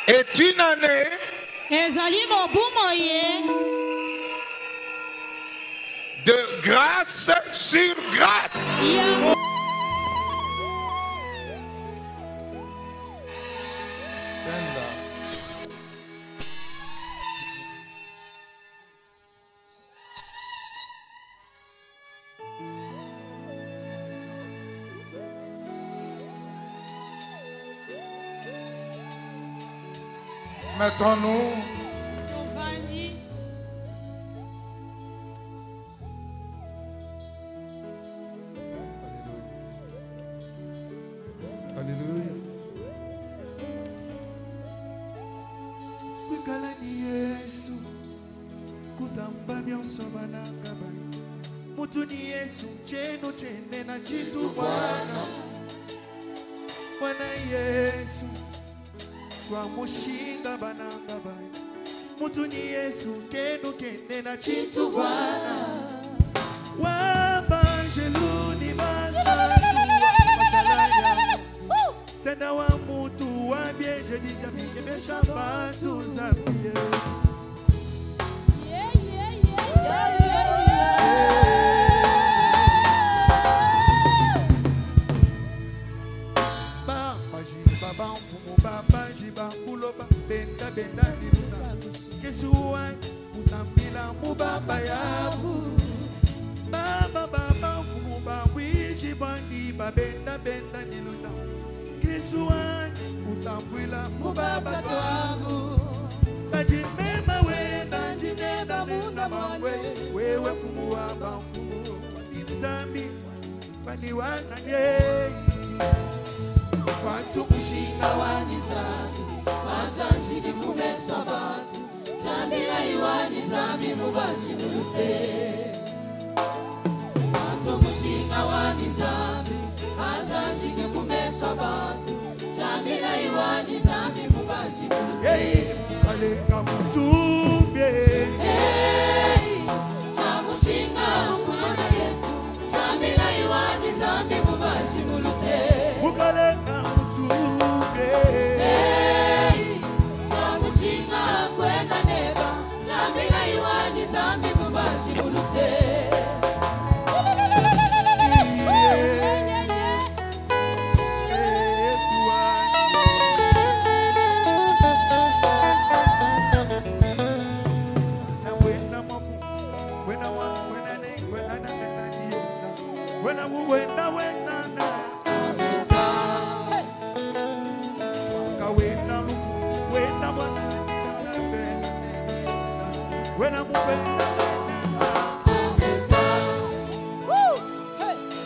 est une année de grâce sur grâce. Mettons-nous. Alléluia. Kukalani Yesu, kutamba nyonso bananga bai. Mutu ni Yesu, cheno chene na chitu Bwana. Bwana Yesu, kwa mushinga bananga bai. Mutu ni Yesu, keno kene na chitu Bwana. Wabanjeluni basali. Sena wa mutu wa bieje diga besha batu zabie. Baba mfumu baba jiba kuloba benda benda diluna. Kesuwa utambila mubaba yabu. Baba baba mfumu baba jiba ndiba benda benda diluna. Krisuani utambwila mubaba wangu. Najimema we najinenda muna mangwe. Wewe fumu waba mfumu inzambi pani wananye. Watu kushinga wanizami Masashiki kumeswa batu Jambila iwanizami mubachi muse Watu kushinga wanizami Masashiki kumeswa batu Jambila iwanizami mubachi muse Kalenga mutubye Chamushinga umwana Yesu Jambila iwanizami mubachi muse Mukalenga mutubye Chamushinga kwenda neba Jambila iwanizami mubachi muse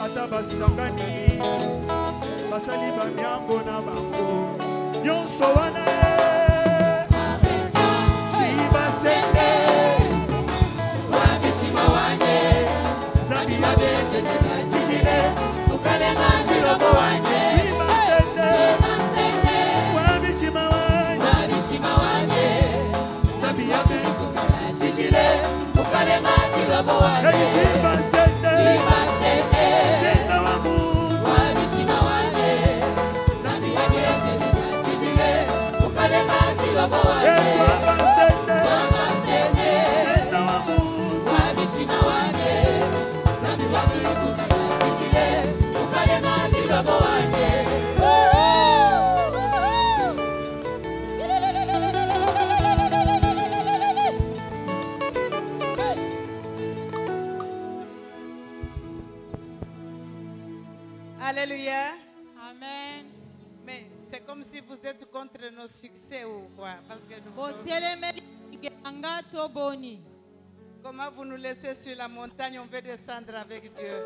Atabasangani basali bamyango na bango nyonso wana zibasende wabishima wanye zambi babete tejile ukalenga zilobo wanye zibasende wabishima wanye zambi babete tejile ukalenga zilobo wanye zibasende Alléluia. Amen. Mais c'est comme si vous êtes contre nos succès ou quoi? Parce que comment vous nous laissez sur la montagne, on veut descendre avec Dieu.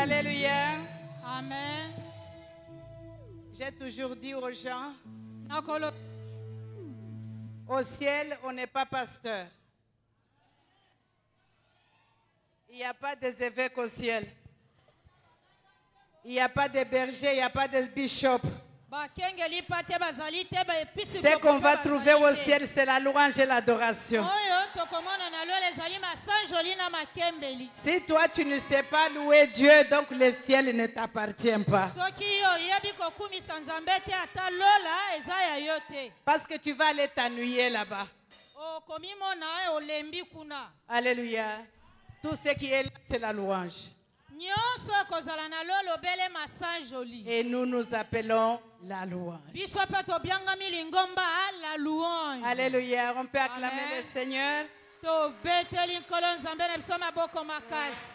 Alléluia. Amen. J'ai toujours dit aux gens, Nakolo au ciel, on n'est pas pasteur. Il n'y a pas des évêques au ciel. Il n'y a pas de bergers, il n'y a pas de bishops. bakengeli pate bazali te ba episiko. Ce qu'on va trouver au ciel, c'est la louange et l'adoration. Oyo tokomona na lelo ezali masanjoli na makembeli. Si toi, tu ne sais pas louer Dieu, donc le ciel ne t'appartient pas. Soki yo yebi kokumisa nzambe te ata lola eza ya yo te. Parce que tu vas aller t'ennuyer là-bas. Okomimona olembi kuna. Alléluia. Tout ce qui est là, c'est la louange. Nyonso kozala na lolo bele masanjoli. Et nous nous appelons la louange. Biso pe tobiangami lingomba la louange. Alléluia. On peut acclamer Amen. le Seigneur. To beteli nkolo nzambe na biso maboko makasi.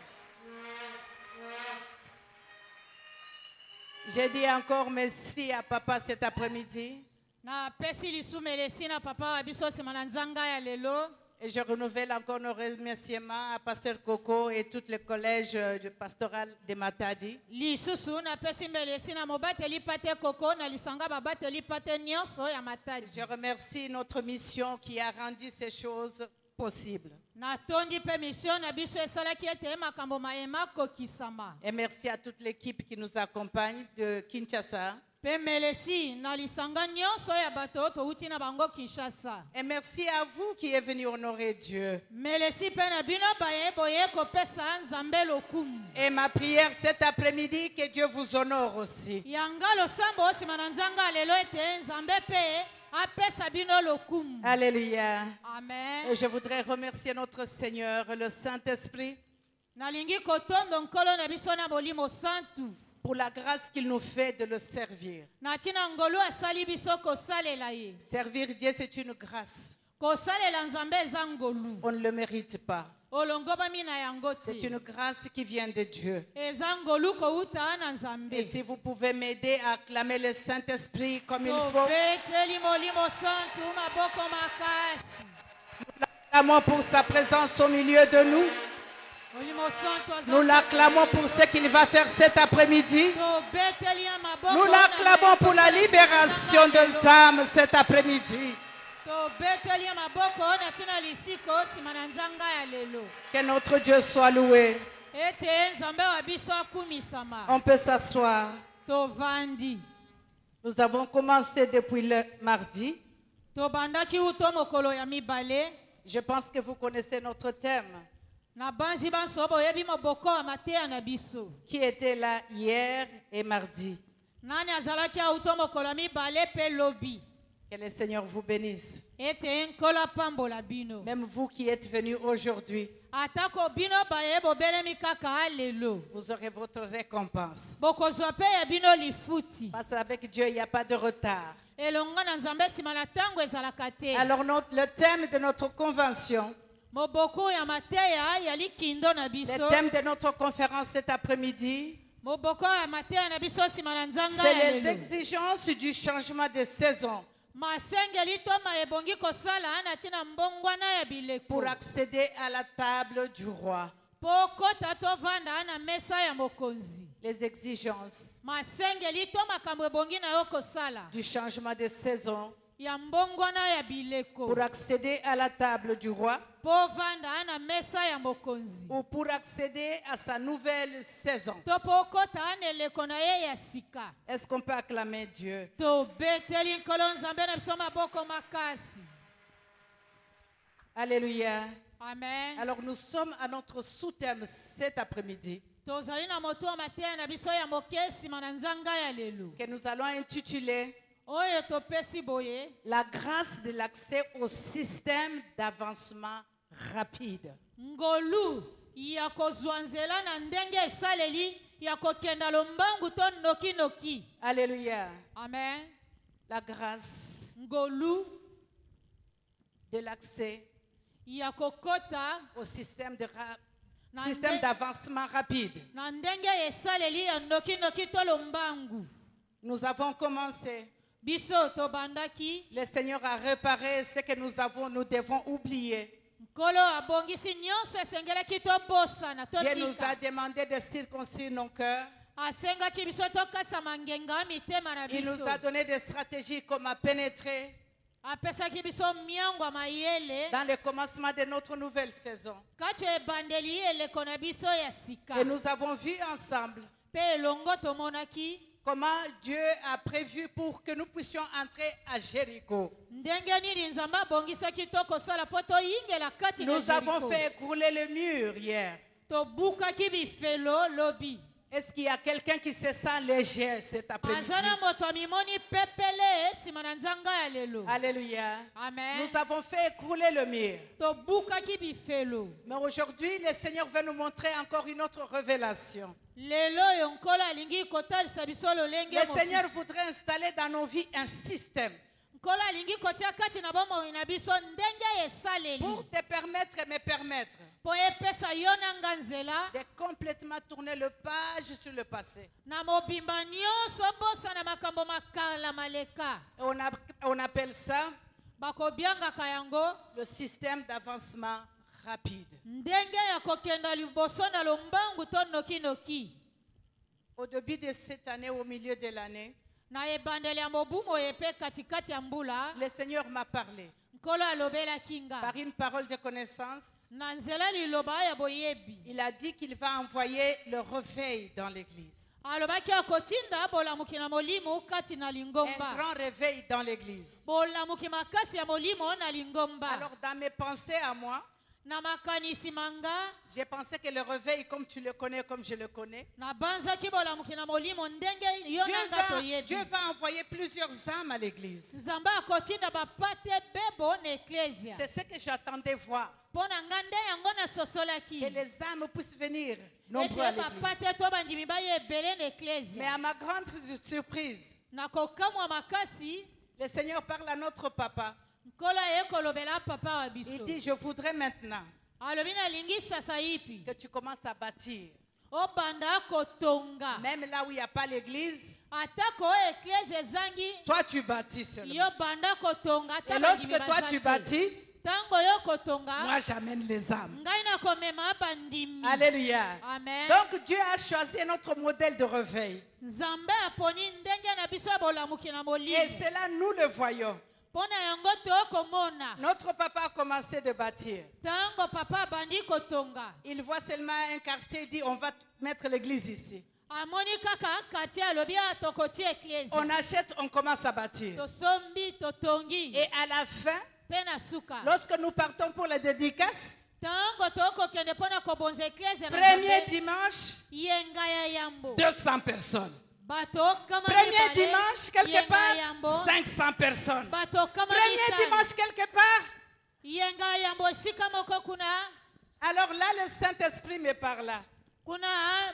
J'ai dit encore merci à papa cet après-midi. Na pesi lisumelesi na papa wa biso sima na nzanga ya lelo. Et je renouvelle encore nos remerciements à Pasteur Coco et tout le collège pastoral de Matadi. Lisusu na pesi mbelesi na mobateli pate koko na lisanga babateli pate nyonso ya Matadi. Je remercie notre mission qui a rendu ces choses possibles. Na tondi pe mission na biso esalaki ete makambo mayema kokisama. Et merci à toute l'équipe qui nous accompagne de Kinshasa. Pe melesi na lisanga nyonso ya bato touti na bango Kinshasa. Et merci à vous qui êtes venus honorer Dieu. Melesi pe na bino baye boye kopesa nzambe lokumu. Et ma prière cet après-midi, que Dieu vous honore aussi. Yanga losambo sima na nzanga lelo ete nzambe pe apesa bino lokumu. Alléluia. Amen. Et je voudrais remercier notre Seigneur, le Saint-Esprit, Nalingi kotondo nkolo na biso na bolimo santu. pour la grâce qu'il nous fait de le servir. Na tina ngolu asali biso kosalela ye. Servir Dieu, c'est une grâce. Kosalela nzambe eza ngolu. On ne le mérite pas. Olongo bami na yango C'est ti. une grâce qui vient de Dieu. Eza ngolu kouta na nzambe. Et si vous pouvez m'aider à acclamer le Saint-Esprit comme il faut, Beteli molimo santu maboko makasi. l'acclamons pour sa présence au milieu de nous. Molimo santu aza. Nous l'acclamons pour ce qu'il va faire cet après-midi. To beteli ya maboko. Nous l'acclamons pour la libération des âmes cet après-midi. To beteli ya maboko na tina lisiko sima na nzanga ya lelo. Que notre Dieu soit loué. Ete nzambe wa biso akumisama. On peut s'asseoir. To vandi. Nous avons commencé depuis le mardi. To bandaki uto mokolo ya mibale. Je pense que vous connaissez notre thème Na banzi banso boyebi moboko ya mateya na biso. qui était là hier et mardi. Nani azalaki auto mokolo ya mibale pe lobi. Que le Seigneur vous bénisse. Ete nkola pambola bino. Même vous qui êtes venus aujourd'hui, Atako bino baye bobelemi kaka alelo. vous aurez votre récompense. Bokozwa pe ya bino lifuti. Parce qu'avec Dieu, il n'y a pas de retard. Elonga na nzambe sima na tango ezalaka te. Alors le thème de notre convention, Moboko ya mateya yali kindo na biso. le thème de notre conférence cet après-midi, Moboko ya mateya na biso sima na nzanga c'est ya les lelo. exigences du changement de saison Masengeli toma ebongi kosala na tina mbongwana ya bileko. pour accéder à la table du roi. Pokota tovanda na mesa ya mokonzi. Les exigences Masengeli to makambo ebongi na yo kosala. du changement de saison Ya mbongwana ya bileko. pour accéder à la table du roi Povanda na mesa ya mokonzi. ou pour accéder à sa nouvelle saison. To pokota na eleko na ye ya sika. Est-ce qu'on peut acclamer Dieu? To beteli nkolo nzambe na biso maboko makasi. Alléluia. Amen. Alors nous sommes à notre sous-thème cet après-midi Tozali na moto wa mateya na biso ya mokesi na nzanga ya lelo. que nous allons intituler Oyo topesi boye. la grâce de l'accès au système d'avancement rapide. Ngolu ya kozwa nzela na ndenge esaleli ya kokenda lombangu to noki noki. Alléluia. Amen. La grâce Ngolu de l'accès ya kokota au système na système d'avancement rapide. na ndenge esaleli ya noki noki to lombangu. Nous avons commencé. Biso to bandaki Le Seigneur a réparé ce que nous devons oublier. nkolo abongisi nyonso esengelaki tobosana Dieu nous a totika demandé de circoncire nos cœurs. asengaki biso tokasama ngenga mitema na Il nous biso a donné des stratégies comment pénétrer apesaki biso miango ya mayele dans le commencement de notre nouvelle saison. kati ya ebandeli eleko na biso ya sika Et nous avons vu ensemble mpe elongo tomonaki comment Dieu a prévu pour que nous puissions entrer à Jéricho. ndenge nini nzambe abongisaki tokosala mpo toyingela kati na Nous avons Jéricho. fait écrouler le mur hier. tobukaki bifelo lobi Est-ce qu'il y a quelqu'un qui se sent léger cet après-midi? aza na moto amimoni pepele nsima na nzanga ya lelo Alléluia. amen Nous avons fait écrouler le mur. tobukaki bifelo Mais aujourd'hui, le Seigneur veut nous montrer encore une autre révélation. lelo oyo nkolo alingi kotalisa biso lolenge Le Seigneur mosusu voudrait installer dans nos vies un système nkolo alingi kotia kati na bomoi na biso ndenge esaleli pour te permettre et me permettre mpo epesa yo na nga nzela de complètement tourner le page sur le passé. na mobimba nyonso bosana makambo makala maleka Et on appelle ça bakobiangaka yango le système d'avancement rapide. ndenge ya kokenda liboso na lombangu to nokinoki Au début de cette année, au milieu de l'année, na ebandeli ya mobumo epe katikati ya mbula le Seigneur m'a parlé nkolo alobelaki nga par une parole de connaissance. na nzela liloba ya boyebi Il a dit qu'il va envoyer le réveil dans l'église. alobaki akotinda bolamuki na molimo kati na Un lingomba grand réveil dans l'église. bolamuki makasi ya molimo na lingomba Alors dans mes pensées à moi, na makanisi manga j'ai pensé que le réveil, comme tu le connais, comme je le connais, nabanzaki bolamuki na molimo ndenge yo na nga toyebi Dieu va envoyer plusieurs âmes à l'église. nzambe akotinda bapate bebo na eklesia C'est ce que j'attendais voir. mpo na nga nde yango nasosolaki Que les âmes puissent venir nombreux à ete l'église. bapate to bandimi baya ebele na Mais eklesia à ma grande surprise, na kokamwa makasi le Seigneur parle à notre papa. nkolo aye kolobela papa wa Il biso dit, je voudrais maintenant alobi nalingi sasa yipi que tu commences à bâtir. obanda kotonga Même là où il n'y a pas l'église, atako eklesia ezangi toi tu bâtis seulement. yo banda kotonga Et ata bandimi lorsque toi baza tu te. bâtis, ntango yo kotonga moi j'amène les âmes. ngai nakomema bandimi Alléluia. amen Donc Dieu a choisi notre modèle de réveil. nzambe aponi ndenge na biso ya bolamuki na Et molimo cela, nous le voyons. mpo na yango tokomona Notre papa a commencé de bâtir. ntango papa abandi kotonga Il voit seulement un quartier, il dit, on va mettre l'église ici. amoni kaka kati alobi atokotia eklesia On achète, on commence à bâtir. tosombi totongi Et à la fin, mpe na suka lorsque nous partons pour les dédicaces, ntango tokokende mpo na kobonza eklesia na premier Nzambe, dimanche, yenga ya yambo 200 personnes. bato kama Premier mibale, dimanche, quelque yenga ya part, yambo 500 personnes. bato kama Premier mitano, dimanche, quelque part. yenga ya yambo esika moko kuna Alors là, le Saint-Esprit me parla. kuna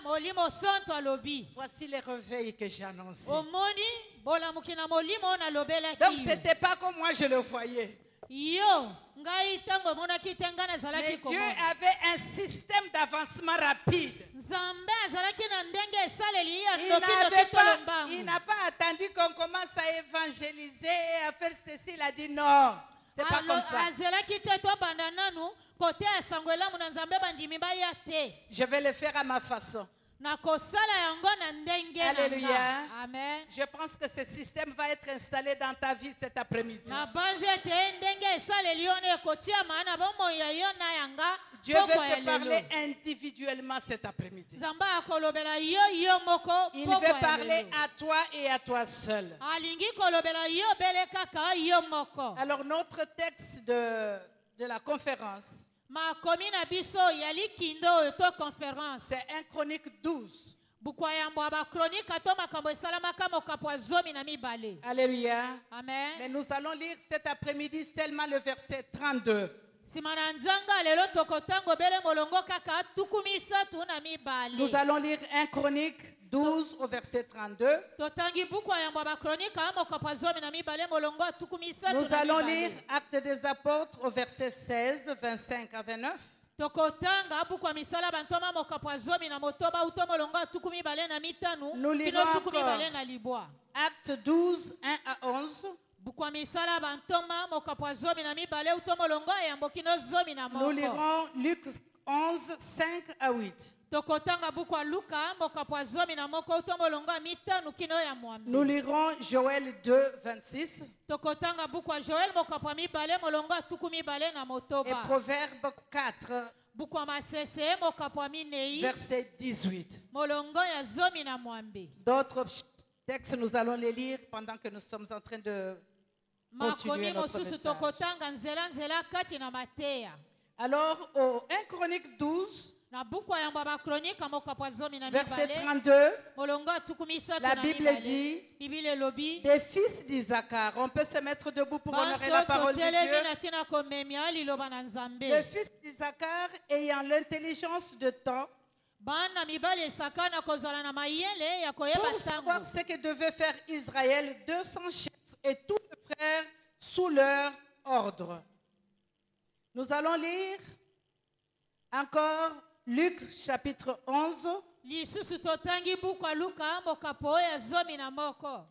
molimo santo alobi Voici les réveils que j'ai annoncés. omoni bolamuki na molimo Donc, nalobelaki ce n'était pas comme moi je le voyais. yo ngai ntango emonaki te ngai Mais nazalaki Dieu komona avait un système d'avancement rapide. nzambe azalaki na ndenge esaleli ya Il ndokindoki to il lombangu n'a pas attendu qu'on commence à évangéliser et à faire ceci. Il a dit non, c'est pas comme ça. azelaki te tobanda nanu koteya sango elamu na nzambe bandimi baya te Je vais le faire à ma façon. nakosala yango na ndenge na Alléluia. nga. Amen. Je pense que ce système va être installé dans ta vie cet après-midi. nabanzi ete ndenge esaleli yo na ekotiama na bomoi ya yo na yanga Dieu veut poko ya te lelo. parler individuellement cet après-midi. nzambe akolobela yo yo moko Il poko veut ya parler lelo. à toi et à toi seul. alingi kolobela yo bele kaka yo moko Alors notre texte de la conférence, makomi na biso ya likindo oyo to conférence c'est 1 Chronique 12. bukwa yambo ya bakronika to makambo esalamaka mokapo ya 12. Alléluia. amen Mais nous allons lire cet après-midi seulement le verset 32. nsima na nzanga lelo tokotango bele molongo kaka tuku misatu na Nous mibale allons lire 1 Chronique 12 au verset 32. totangi buku ya yambo ya bakronika mokapo ya 12 molongo ya tuku misatu Nous na allons mibale. lire Actes des Apôtres au verset 16, 25 à 29. tokotanga buku ya misala bantoma mokapo ya 10 uto molongo ya tuku mibale na mitano Nous kino lirons tuku encore. mibale na libwa Actes 12, 1 à 11. Bukwa misala bantoma mokapwa zomi na mibale utomolongo ya mbokino zomi na moko. Nous lirons Luc 11, 5 à 8. Tokotanga bukwa Luka mokapwa zomi na moko utomolongo ya mitano kino ya mwambi. Nous lirons Joël 2, 26. Tokotanga bukwa Joel mokapwa mibale molongo ya tuku mibale na Et motoba. Proverbe 4, Bukwa masese mokapwa minei verset 18. molongo ya zomi na mwambi. D'autres textes, nous allons les lire pendant que nous sommes en train de continuer Makomi notre mosusu message. tokotanga nzela nzela kati na mateya. Alors, au 1 Chronique 12, Na bukwa ya mbaba kronika mokapwa zomi na verset mibale 32, molongo ya tuku misato la na Bible mibale. dit, Bibile lobi des fils d'Isaacar. On peut se mettre debout pour honorer la parole de totelemi Dieu. na tina komemia liloba na Les nzambe. fils d'Isaacar ayant l'intelligence de temps Bana mibali esaka na kozala na mayele ya koyeba pour savoir tango. ce que devait faire Israël, 200 chefs et tous les frères sous leur ordre. Nous allons lire encore Luc chapitre 11. Lisusu totangi bukwa Luka mokapo ya zomi na moko.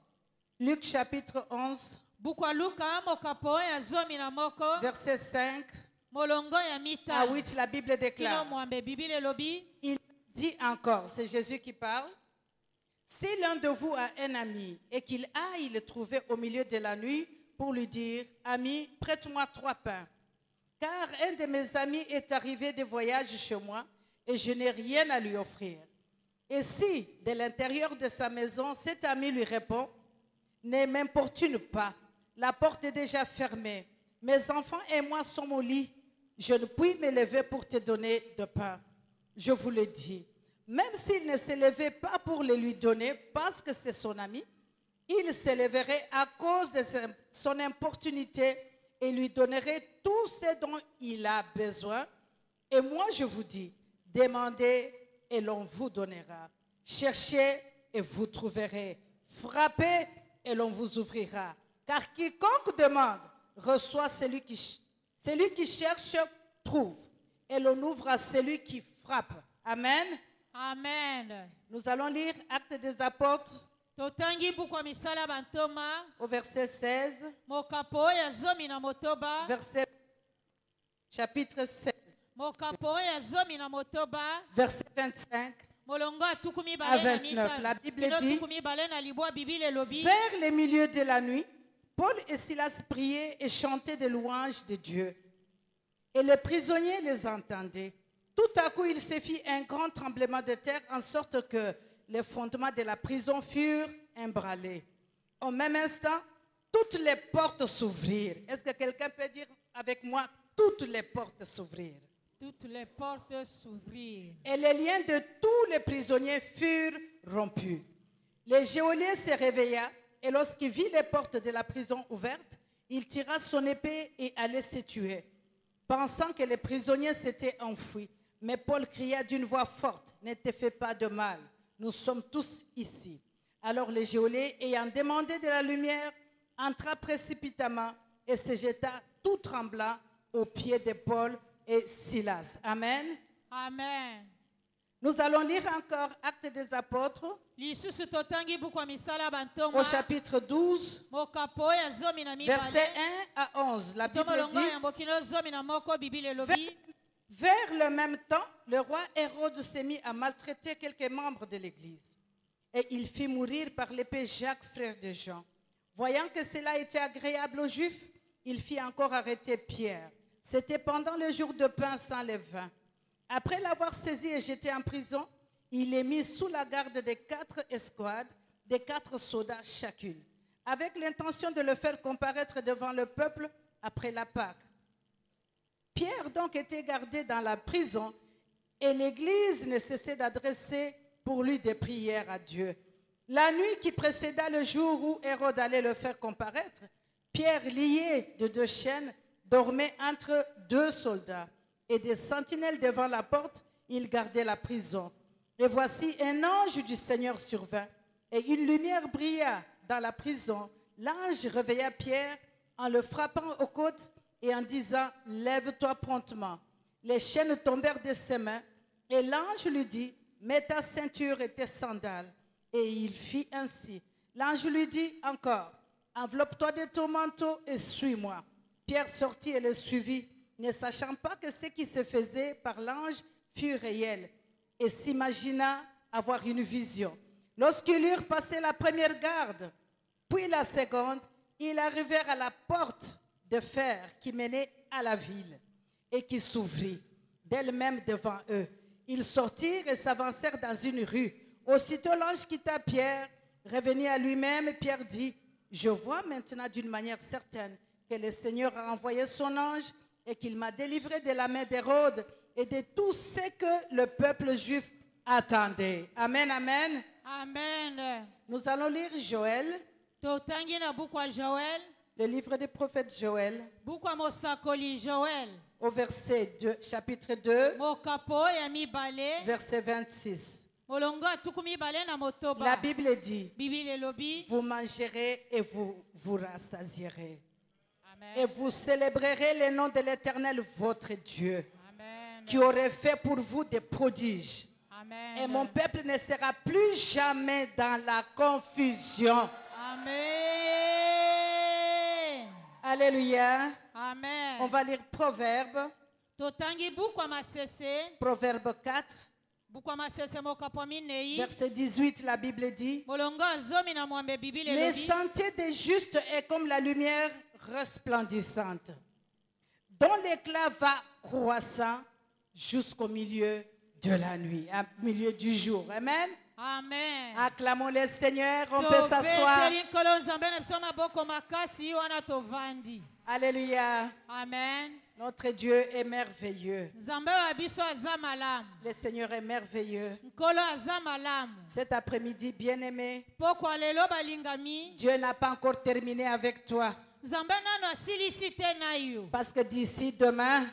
Luc chapitre 11, Bukwa Luka mokapo ya zomi na moko verset 5 molongo ya à mita. 8, la Bible Kino déclare. mwambe Bibile lobi Il dit encore, c'est Jésus qui parle, si l'un de vous a un ami et qu'il aille le trouver au milieu de la nuit pour lui dire, ami, prête-moi 3 pains, car un de mes amis est arrivé de voyage chez moi et je n'ai rien à lui offrir. Et si, de l'intérieur de sa maison, cet ami lui répond, ne m'importune pas, la porte est déjà fermée, mes enfants et moi sommes au lit, je ne puis me lever pour te donner de pain. Je vous le dis, même s'il ne se levait pas pour le lui donner parce que c'est son ami, il se lèverait à cause de son importunité et lui donnerait tout ce dont il a besoin. Et moi, je vous dis, demandez et l'on vous donnera. Cherchez et vous trouverez. Frappez et l'on vous ouvrira. Car quiconque demande reçoit, celui qui cherche trouve. Et l'on ouvre à celui qui frappe. Amen. Amen. Nous allons lire Actes des Apôtres Totangi bukwa misala bantoma au verset 16, mokapo ya zomi na motoba. verset chapitre 16, Mokapo ya zomi na motoba verset 25. molongo ya tuku À mibale na 29, la mitano. Bible Kino dit, tuku mibale na libwa Bibile lobi vers le milieu de la nuit, Paul et Silas priaient et chantaient des louanges de Dieu. Et les prisonniers les entendaient. Tout à coup, il se fit un grand tremblement de terre, en sorte que les fondements de la prison furent ébranlés. Au même instant, toutes les portes s'ouvrirent. Est-ce que quelqu'un peut dire avec moi, toutes les portes s'ouvrirent? toutes les portes s'ouvrirent. Et les liens de tous les prisonniers furent rompus. Le geôlier se réveilla et lorsqu'il vit les portes de la prison ouvertes, il tira son épée et allait se tuer, pensant que les prisonniers s'étaient enfuis. Mais Paul cria d'une voix forte, « Ne te fais pas de mal, nous sommes tous ici. » Alors le geôlier, ayant demandé de la lumière, entra précipitamment et se jeta tout tremblant aux pieds de Paul et Silas. Amen. Amen. Nous allons lire encore Actes des Apôtres Lisusu totangi bukwa misala bantoma au chapitre 12, mokapo ya zomi na versets mibale 1 à 11. La Bible tomolongo ya dit, mbokino zomi na moko Bibile lobi vers le même temps, le roi Hérode s'est mis à maltraiter quelques membres de l'Église. Et il fit mourir par l'épée Jacques, frère de Jean. Voyant que cela était agréable aux Juifs, il fit encore arrêter Pierre. C'était pendant le jour de pain sans levain. Après l'avoir saisi et jeté en prison, il est mis sous la garde de 4 escouades, de 4 soldats chacune, avec l'intention de le faire comparaître devant le peuple après la Pâque. Pierre donc était gardé dans la prison et l'Église ne cessait d'adresser pour lui des prières à Dieu. La nuit qui précéda le jour où Hérode allait le faire comparaître, Pierre, lié de 2 chaînes, dormait entre 2 soldats et des sentinelles devant la porte, il gardait la prison. Et voici un ange du Seigneur survint et une lumière brilla dans la prison. L'ange réveilla Pierre en le frappant aux côtes et en disant « Lève-toi promptement ». Les chaînes tombèrent de ses mains et l'ange lui dit « Mets ta ceinture et tes sandales ». Et il fit ainsi. L'ange lui dit encore « enveloppe-toi de ton manteau et suis-moi. Pierre sortit et le suivit, ne sachant pas que ce qui se faisait par l'ange fut réel, et s'imagina avoir une vision. Lorsqu'ils eurent passé la première garde, puis la seconde, ils arrivèrent à la porte de fer qui menait à la ville et qui s'ouvrit d'elle-même devant eux. Ils sortirent et s'avancèrent dans une rue. Aussitôt l'ange quitta Pierre, revenu à lui-même, Pierre dit, « Je vois maintenant d'une manière certaine que le Seigneur a envoyé son ange et qu'il m'a délivré de la main d'Hérode et de tout ce que le peuple juif attendait. » Amen, amen. Amen. Nous allons lire Joël, Totangi na buku ya Joël, le livre du prophète Joël, buku ya mosakoli Joël, au verset 2, chapitre 2, mokapo ya mibale, verset 26. molongo atuku mibale na motoba. La Bible dit, Bible elobi. vous mangerez et vous vous rassasierez. Amen. Et vous célébrerez le nom de l'Éternel, votre Dieu, Amen. qui aurait fait pour vous des prodiges. Amen. Et mon peuple ne sera plus jamais dans la confusion. Amen. Alléluia. Amen. On va lire Proverbe, Totangi buku ya masese, Proverbe 4, buku ya masese mokapo minei. verset 18, la Bible dit, Molongo azomi na mwambe Bible les elobi. sentiers des justes est comme la lumière resplendissante, dont l'éclat va croissant jusqu'au milieu de la nuit, au milieu du jour. Amen. Amen. Acclamons le Seigneur, on peut s'asseoir. Tobeteli nkolo nzambe na biso maboko makasi wana tovandi. Alléluia. Amen. Notre Dieu est merveilleux. Nzambe wa biso aza malamu. Le Seigneur est merveilleux. Nkolo aza malamu. Cet après-midi, bien-aimé, Pokwa lelo balingami. Dieu n'a pas encore terminé avec toi. Nzambe nano asilisi te na yo. Parce que d'ici demain,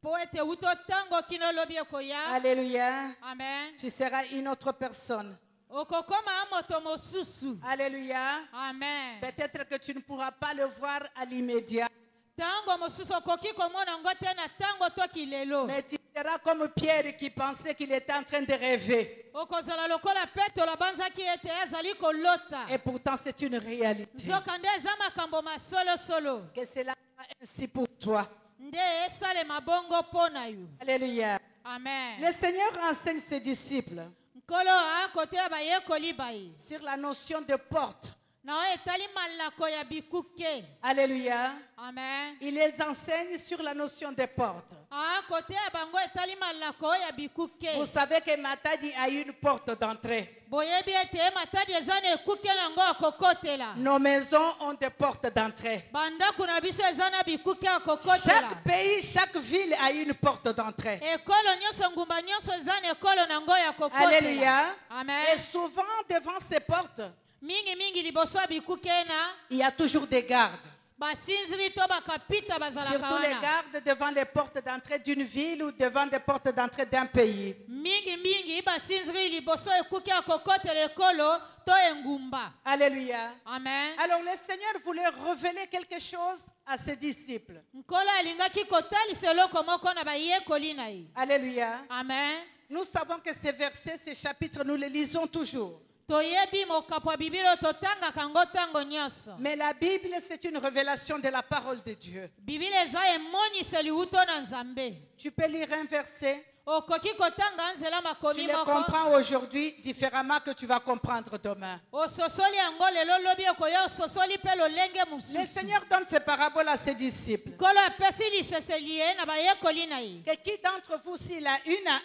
Po ete uto tango kino lobi ekoya. alléluia, Amen. tu seras une autre personne. Okokoma moto mosusu. Alléluia. Amen. Peut-être que tu ne pourras pas le voir à l'immédiat, Tango mosusu okoki komona ngo te na tango toki lelo. mais tu seras comme Pierre qui pensait qu'il était en train de rêver. Okozala lokola Petro banzaki ete azali kolota. Et pourtant, c'est une réalité. Nzokande eza makambo masolo solo. Que cela soit ainsi pour toi. Nde esale mabongo pona yo. Alléluia. Amen. Le Seigneur enseigne ses disciples Nkolo akote bayekoli bayi. sur la notion de porte. Na o etali malako ya bikuke. Alléluia. Amen. Il les enseigne sur la notion de porte. Akote bango etali malako ya bikuke. Vous savez que Matadi a une porte d'entrée. Boyebi ete matadi ezana ekuke nango akokotela. Nos maisons ont des portes d'entrée. Bandako na biso ezana bikuke akokotela. Chaque pays, chaque ville a une porte d'entrée. Ekolo nyonso ngumba nyonso ezana ekolo nango ya kokotela. Alléluia. Amen. Et souvent, devant ces portes, Mingi liboso ya bikuke na il y a toujours des gardes. basinziri to bakapita bazalaka Surtout les wana. gardes devant les portes d'entrée d'une ville ou devant les portes d'entrée d'un pays. Mingi basinziri liboso ekuke akokotela ekolo to engumba. Alléluia. Amen. Alors le Seigneur voulait révéler quelque chose à ses disciples. Nkolo alingaki kotalisa eloko moko na bayekoli na ye. Alléluia. Amen. Nous savons que ces versets, ces chapitres, nous les lisons toujours. Toyebi mokapo ya bibilo totangaka ngo ntango nyonso. Mais la Bible, c'est une révélation de la parole de Dieu. Bibili eza emoniseli uto na nzambe. Tu peux lire un verset. Okoki kotanga nzela Tu makomi le moko. comprends aujourd'hui différemment que tu vas comprendre demain. Ososoli yango lelo lobi okoya ososoli mpe lolenge Le mosusu. Seigneur donne ces paraboles à ses disciples. Nkolo apesi liseseli ye na bayekoli na ye. Que qui d'entre vous, s'il a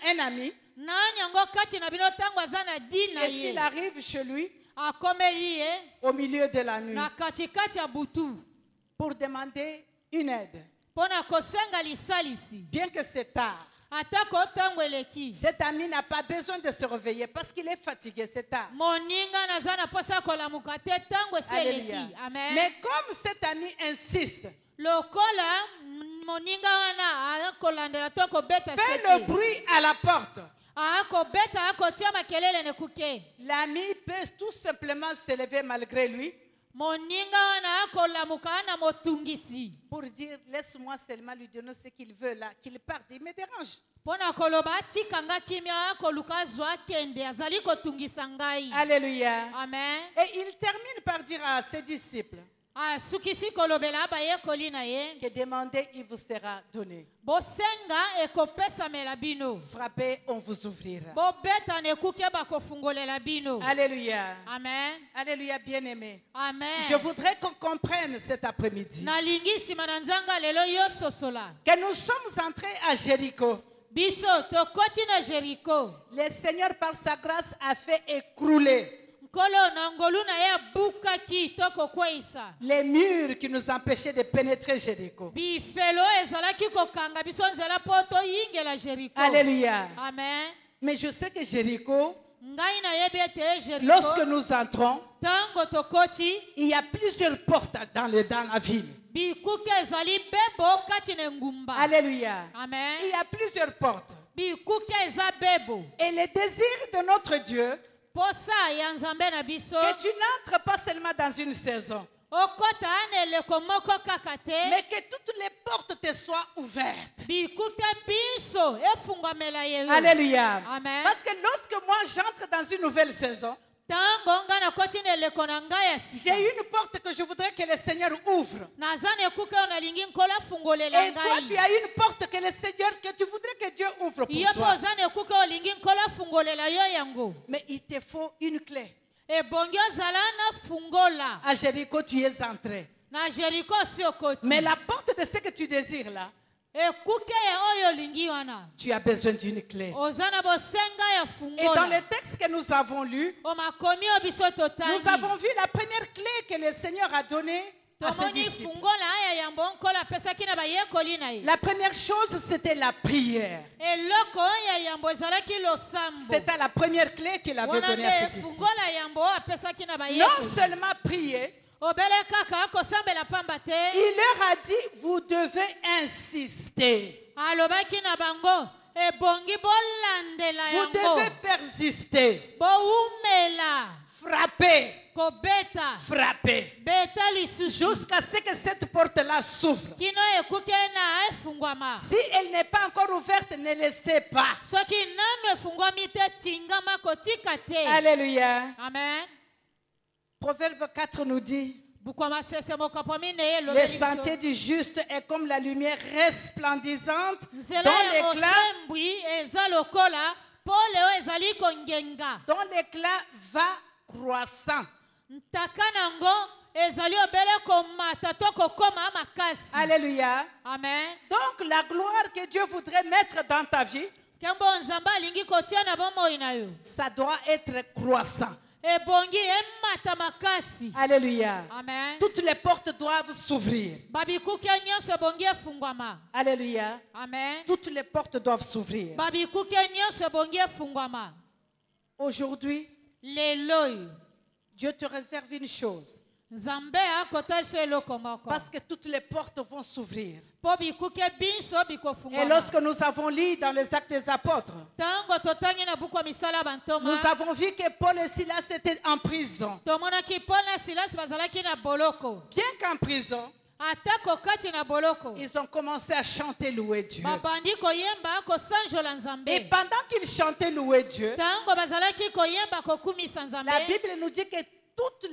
un ami, Nani yango kati na bino ntango aza na dini na et s'il ye arrive chez lui akomeli ye au milieu de la nuit na katikati ya butu pour demander une aide, mpo na kosenga lisalisi bien que c'est tard, atako ntango eleki cet ami n'a pas besoin de se réveiller parce qu'il est fatigué, c'est tard. moninga naza na posa ya kolamuka te ntango esi Alléluia. eleki. Amen. Mais comme cet ami insiste, lokola moninga wana akolandela to kobeta fait le sete bruit à la porte, akobeta akotia makelele nekuke l'ami peut tout simplement se lever malgré lui moninga wana akolamuka na motungisi pour dire laisse-moi seulement lui donner ce qu'il veut là, qu'il parte, il me dérange. mpo na koloba atikanga kimia akoluka azwa akende azali kotungisa ngai. Alléluia. Amen. Et il termine par dire à ses disciples, asukisi kolobela bayekoli na ye que demandez, il vous sera donné. bosenga ekopesamela bino Frappez, on vous ouvrira. bobeta na ekuke bakofungolela bino. Alléluia. Amen. Alléluia, bien-aimé. Amen. Je voudrais qu'on comprenne cet après-midi nalingi nsima na nzanga lelo yo sosola que nous sommes entrés à Jéricho. biso tokoti na Jéricho. Le Seigneur, par sa grâce, a fait écrouler nkolo na ngolu na ye abukaki to kokweyisa les murs qui nous empêchaient de pénétrer Jéricho. bifelo ezalaki kokanga biso nzela mpo toyingela Jéricho. Alléluia. Amen. Mais je sais que Jéricho, ngai nayebi ete Jéricho lorsque nous entrons, ntango tokoti il y a plusieurs portes dans la ville. bikuke ezali bebo kati na engumba. Alléluia. Amen. Il y a plusieurs portes. bikuke eza bebo Et le désir de notre Dieu, posa ya nzambe na biso que tu n'entres pas seulement dans une saison, okota na eleko moko kaka te mais que toutes les portes te soient ouvertes. bikuke biso efungwamela yeyo. Alléluia. Amen. Parce que lorsque moi j'entre dans une nouvelle saison, ntango nga nakoti na eleko na ngai ya sika j'ai une porte que je voudrais que le Seigneur ouvre. naza na ekuke oyo nalingi nkolo afungolela Et toi, tu ngai as une porte que le Seigneur, que tu voudrais que Dieu ouvre pour yo mpo toi. oza na ekuke oyo olingi nkolo afungolela yo yango Mais il te faut une clé. ebongi ozala na fungola À Jéricho, tu es entré. na Jéricho osi okoti Mais la porte de ce que tu désires là, ekuke ya oyo olingi wana tu as besoin d'une clé. oza na bosenga ya Et dans fungola le texte que nous avons lu, omakomi oyo biso totali nous avons vu la première clé que le Seigneur a donnée à ses tomoni disciples. fungola aya yambo nkolo apesaki na bayekoli na ye La première chose, c'était la prière. eloko oyo ya yambo ezalaki losambo C'était la première clé qu'il avait wana donnée à ses nde disciples. fungola yambo oyo apesaki na Non bayekoli seulement prier, obele kaka kosambela pamba te il leur a dit, vous devez insister. alobaki na bango ebongi bolandela Vous yango devez persister. bowumela Frapper. kobeta Frapper. beta lisusu Jusqu'à ce que cette porte-là s'ouvre. kino ekuke na efungwama Si elle n'est pas encore ouverte, ne laissez pas. soki nano efungwami te tingama kotika te. Alléluia. Amen. Proverbe 4 nous dit, bukwama sese mokapo mine ye le lobeli biso. sentier du juste est comme la lumière resplendissante nzela dont ya l'éclat mosembwi eza lokola pole oyo ezali kongenga va croissant. ntaka nango ezali obele komata to kokoma makasi. Alléluia. Amen. Donc la gloire que Dieu voudrait mettre dans ta vie, kembo nzambe alingi kotia na bomoi na yo ça doit être croissant. ebongi emata makasi. Alléluia. Amen. Toutes les portes doivent s'ouvrir. babikuke nyonso ebongi efungwama. Alléluia. Amen. Toutes les portes doivent s'ouvrir. babikuke nyonso ebongi efungwama. Aujourd'hui, lelo oyo Dieu te réserve une chose. nzambe akotalisa eloko moko Parce que toutes les portes vont s'ouvrir. mpo bikuke biso Et bikofungwama. lorsque nous avons lu dans les Actes des Apôtres, ntango totangi na buku ya misala ya bantoma nous avons vu que Paul et Silas étaient en prison. tomonaki paul na silasi bazalaki na boloko. Bien qu'en prison, atako kati na boloko ils ont commencé à chanter, louer Dieu. babandi koyemba kosanjola Et nzambe. pendant qu'ils chantaient, louer Dieu, ntango bazalaki koyemba kokumisa nzambe la Bible nous dit que toutes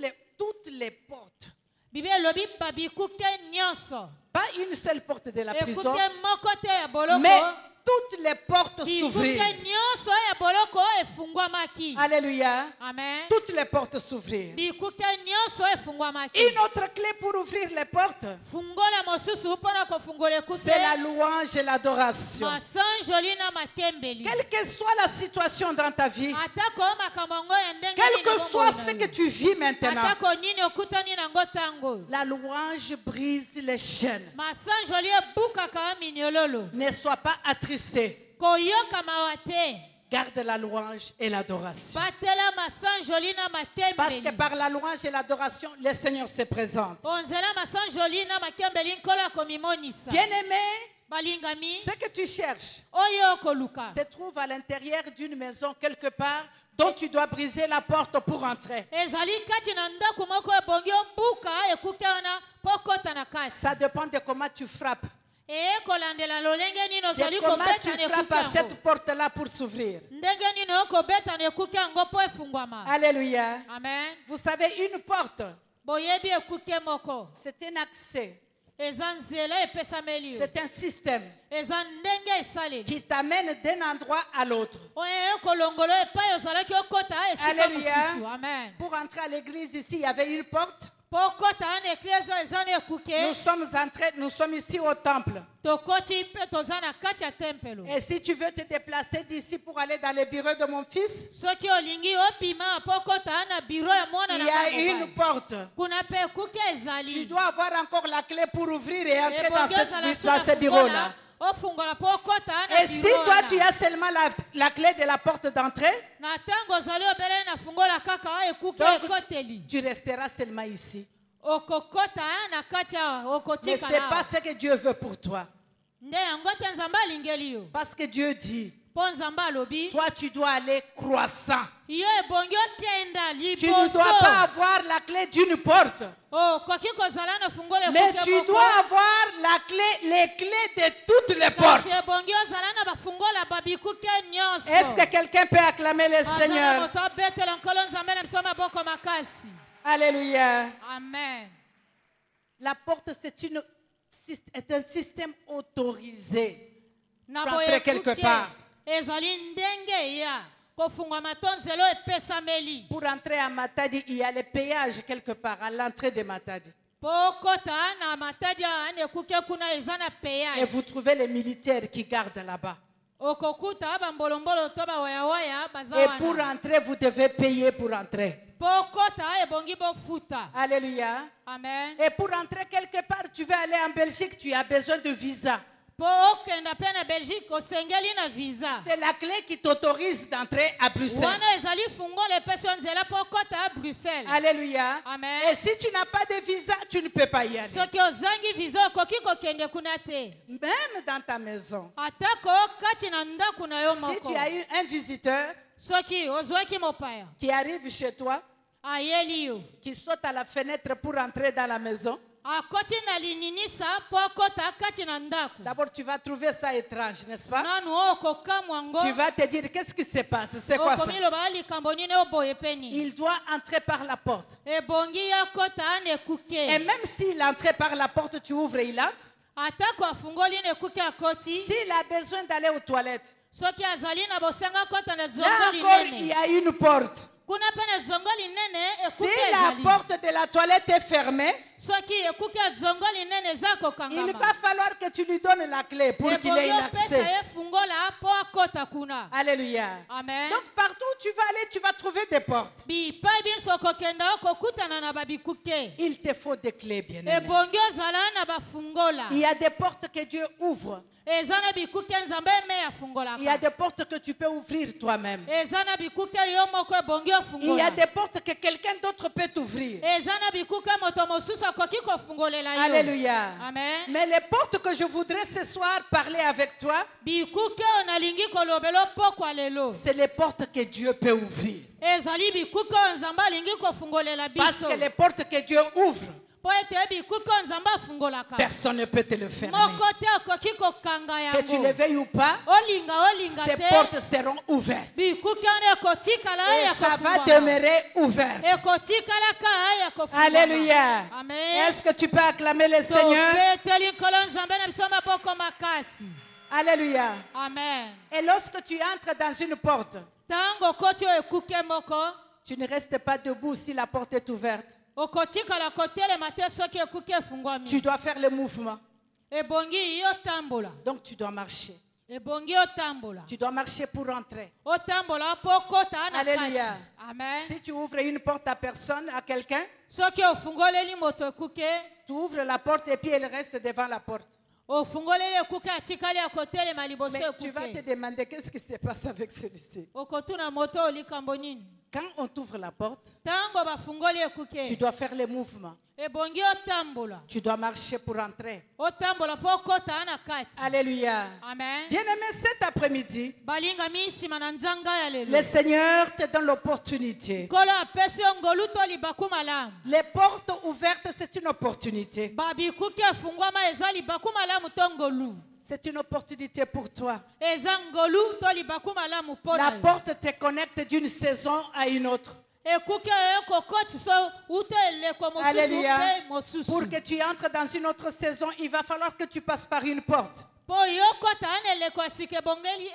les portes, bibi elobi babikuke nyonso pas une seule porte de la prison, ekuke moko te ya boloko mais toutes les portes bikuke s'ouvrirent. nyonso ya boloko efungwamaki. Alléluia. Amen. Toutes les portes s'ouvrirent. bikuke nyonso efungwamaki. Une autre clé pour ouvrir les portes, fungola mosusu mpona kofungola ekute c'est la louange et l'adoration. masanjoli na matembeli. Quelle que soit la situation dans ta vie, atako makambo yango ya ndenge quel nini que bongo soit na ce yo. que tu vis maintenant, atako nini okutani nango ntango la louange brise les chaînes. masanjoli ebukaka minyololo. Ne sois pas attristé. koyoka mawa te. Garde la louange et l'adoration. batela masanjoli na Parce que matembeli. par la louange et l'adoration, le Seigneur se présente. onzela masanjoli na matembeli nkolo akomimonisa. Bien-aimé, balingami ce que tu cherches oyo okoluka se trouve à l'intérieur d'une maison quelque part dont tu dois briser la porte pour entrer. ezali kati na ndako moko ebongi ombuka ekuke wana mpo kota na kati. Ça dépend de comment tu frappes. ekolandela lolenge nini ozali De comment tu kobeta na frappes ekuke à yango. cette porte-là pour s'ouvrir. ndenge nini okobeta na ekuke yango mpo efungwama. Alléluia. Amen. Vous savez, une porte, boyebi ekuke moko C'est un accès. eza nzela epesameli yo C'est un système eza ndenge esaleli qui t'amène d'un endroit à l'autre. oyo ekolongola epai ozalaki okota esika Alléluia. mosusu amen Pour entrer à l'église ici, il y avait une porte. mpo okota ana eklise eza na ekuke Nous sommes ici au temple. tokoti mpe toza na kati ya tempelo Et si tu veux te déplacer d'ici pour aller dans le bureau de mon fils, soki olingi obima mpo okota na biro ya mwana il na y a ngai une mobali. porte. kuna mpe ekuke Tu ezali dois avoir encore la clé pour ouvrir et entrer dans, ebongi ozala su dans na ce bureau-là. fungola ofungola mpo okota na Et si biro toi, wana. tu as seulement la clé de la porte d'entrée, na ntango ozali obeleli na fungola kaka oyo ekuke donc ekoteli tu resteras seulement ici. okokota na kati awa Mais ce okotika n'est na pas awa. ce que Dieu veut pour toi. nde yango te nzambe alingeli yo Parce que Dieu dit, mpo nzambe alobi toi, tu dois aller croissant. yo ebongi okenda Tu ne dois pas liboso avoir la clé d'une porte, okoki kozala na fungola mais ekuke tu moko dois avoir les clés de toutes les portes. kasi ebongi ozala na bafungola babikuke nyonso Est-ce que quelqu'un peut acclamer le aza na Seigneur? moto abetela nkolo nzambe na biso maboko makasi Alléluia. amen La porte, est un système autorisé. na Pour boye entrer quelque ekuke part. ezali ndenge ya kofungwama to nzela oyo epesameli Pour entrer à Matadi, il y a le péage quelque part, à l'entrée de Matadi. mpo okota na matadi ana ekuke kuna eza na Et peyage vous trouvez les militaires qui gardent là-bas. okokuta bambolombolo to bawayawaya baza Et pour wana entrer, vous devez payer pour entrer. mpo okota ebongi bofuta Alléluia. amen Et pour entrer quelque part, tu veux aller en Belgique, tu as besoin de visa. mpo okenda mpe na belgique osengeli na visa C'est la clé qui t'autorise d'entrer à Bruxelles. wana ezali fungola epesi yo nzela mpo okota ya bruxelles Alléluia. Amen. Et si tu n'as pas de visa, tu ne peux pas y aller. soki ozangi visa okoki kokende kuna te Même dans ta maison. atako kati na ndako na yo Si moko tu as eu un visiteur soki ozwaki mopaya qui arrive chez toi, ayeli yo qui saute à la fenêtre pour entrer dans la maison, akoti na lininisa mpo akota kati na ndako d'abord tu vas trouver ça étrange, n'est-ce pas? nanu okokamwa ngo Tu vas te dire, qu'est-ce qui se passe? C'est quoi ça? okomiloba likambo nini oboye mpe nini Il doit entrer par la porte. ebongi akota ana Et ekuke même s'il entrait par la porte, tu ouvres et il entre. atako afungoli na ekuke akoti S'il a besoin d'aller aux toilettes, soki azali na bosenga akota na là zongo encore, il y linene a une porte. kuna mpe na zongo linene Si ekuke la ezali porte de la toilette est fermée, soki ekuke ya zongo linene eza il kokangama va falloir que tu lui donnes la clé pour qu'il ait ebongi opesa l'accès. ye fungola mpo akota kuna Alléluia. amen Donc partout où tu vas aller, tu vas trouver des portes. bipai biso okokenda okokutana na babikuke Il te faut des clés, bien-aimé. ebongi ozala na bafungola Il y a des portes que Dieu ouvre. eza na bikuke nzambe eme Il y a afungolaka des portes que tu peux ouvrir toi-même. eza na bikuke yo moko ebongi Il y a ofungola des portes que quelqu'un d'autre peut t'ouvrir. eza na bikuke moto mosusu akoki kofungolela yo Alléluia. amen Mais les portes que je voudrais ce soir parler avec toi, bikuke oyo nalingi kolobela opokwa lelo c'est les portes que Dieu peut ouvrir. ezali bikuke oyo nzambe alingi kofungolela Parce biso que les portes que Dieu ouvre, mpo ete bikuke oyo nzambe afungolaka personne ne peut te le fermer. moko te akoki kokanga Que tu le yango veuilles ou pas, olinga ces te portes seront ouvertes. bikuke wana ekotikala Et aya ça va kofungwama demeurer ouvert. ekotikalaka aya kofungwama Alléluia. amen Est-ce que tu peux acclamer le Seigneur? tobeteli nkolo nzambe na biso maboko makasi Alléluia. amen Et lorsque tu entres dans une porte, ntango okoti oyo ekuke moko tu ne restes pas debout si la porte est ouverte. okotikala kotelema te soki ekuke Tu efungwami dois faire le mouvement. ebongi otambola Donc tu dois marcher. ebongi otambola Tu dois marcher pour entrer. otambola mpo okota na kati Alléluia. amen Si tu ouvres une porte à personne, à quelqu'un, soki ofungoleli moto ekuke tu ouvres la porte et puis elle reste devant la porte. ofungoleli ekuke atikali akotelema liboso Mais tu vas te ekuke demander qu'est-ce qui se passe avec celui-ci. okotuna moto oyo likambo nini Quand on t'ouvre la porte, ntango bafungoli tu ekuke dois faire le mouvement. ebongi otambola Tu dois marcher pour entrer. otambola mpo okota na kati Alléluia. amen Bien-aimé, cet après-midi, balingami nsima na nzanga ya le lelo Seigneur te donne l'opportunité. nkolo apesi yo ngolu to libaku malamu Les portes ouvertes, c'est une opportunité. babikuki efungwama eza libaku malamu to ngolu C'est une opportunité pour toi. eza ngolu to libaku malamu mpo na La yo porte te connecte d'une saison à une autre. ekuke oyo kokotisa ute eleko mosusu Alléluia. mpe mosusu. Pour que tu entres dans une autre saison, il va falloir que tu passes par une porte. Po yo kota ane eleko asike bongeli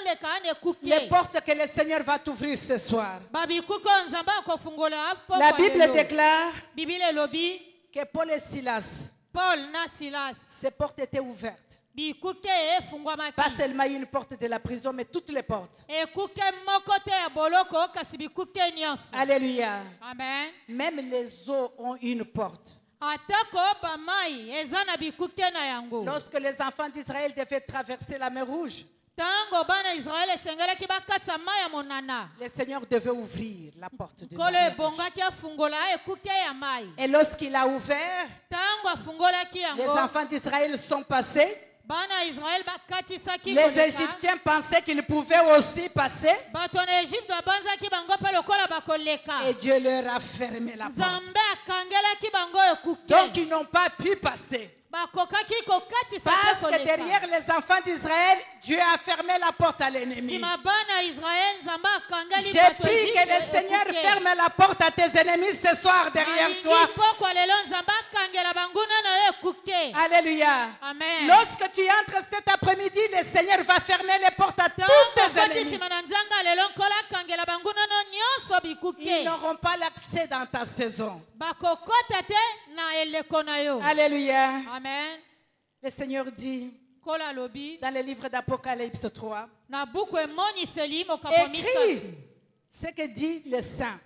oleka ane ekuke. Les portes que le Seigneur va t'ouvrir ce soir. Babikuke oyo nzambe akofungola poko La Bible lelo. déclare Bibile elobi que Paul et Silas, Paul na Silas ces portes étaient ouvertes. bikuke efungwamaki. Pas seulement une porte de la prison, mais toutes les portes. Ekuke moko te ya boloko kasi bikuke nyonso. Alléluia. Amen. Même les eaux ont une porte. Atako bamai eza na bikuke na yango. Lorsque les enfants d'Israël devaient traverser la mer Rouge, Tango bana Israel esengelaki bakatisa mai ya monana. le Seigneur devait ouvrir la porte de la Kolo mer Rouge. ebongaki afungola ekuke ya mai. Et lorsqu'il a ouvert, Tango afungolaki les yango. enfants d'Israël sont passés. Bana Israel bakatisaki Les koleka. Égyptiens pensaient qu'ils pouvaient aussi passer. Bato na Egypte babanzaki bango mpe lokola bakoleka. Et Dieu leur a fermé la porte. Nzambe akangelaki bango ekuke. Donc ils n'ont pas pu passer. Bakokaki kokatisa Parce te que koleka. derrière les enfants d'Israël, Dieu a fermé la porte à l'ennemi. Sima bana Israel nzambe akangeli J'ai bato pris que Egypte le Seigneur ekuke. ferme la porte à tes ennemis ce soir derrière Alingi toi. pokwa lelo nzambe akangela banguna na yo ekuke. Alléluia. Amen. Lorsque tu entres cet après-midi, le Seigneur va fermer les portes à tous Tango tes kati ennemis. sima na nzanga lelo nkola akangela banguna no nyonso Ils bikuke. n'auront pas l'accès dans ta saison. Bakokota te na eleko na yo. Alléluia. Amen. Le Seigneur dit Kola lobi dans le livre d'Apocalypse 3, na buku emoniseli mokambo misato. écris ce que dit le Saint.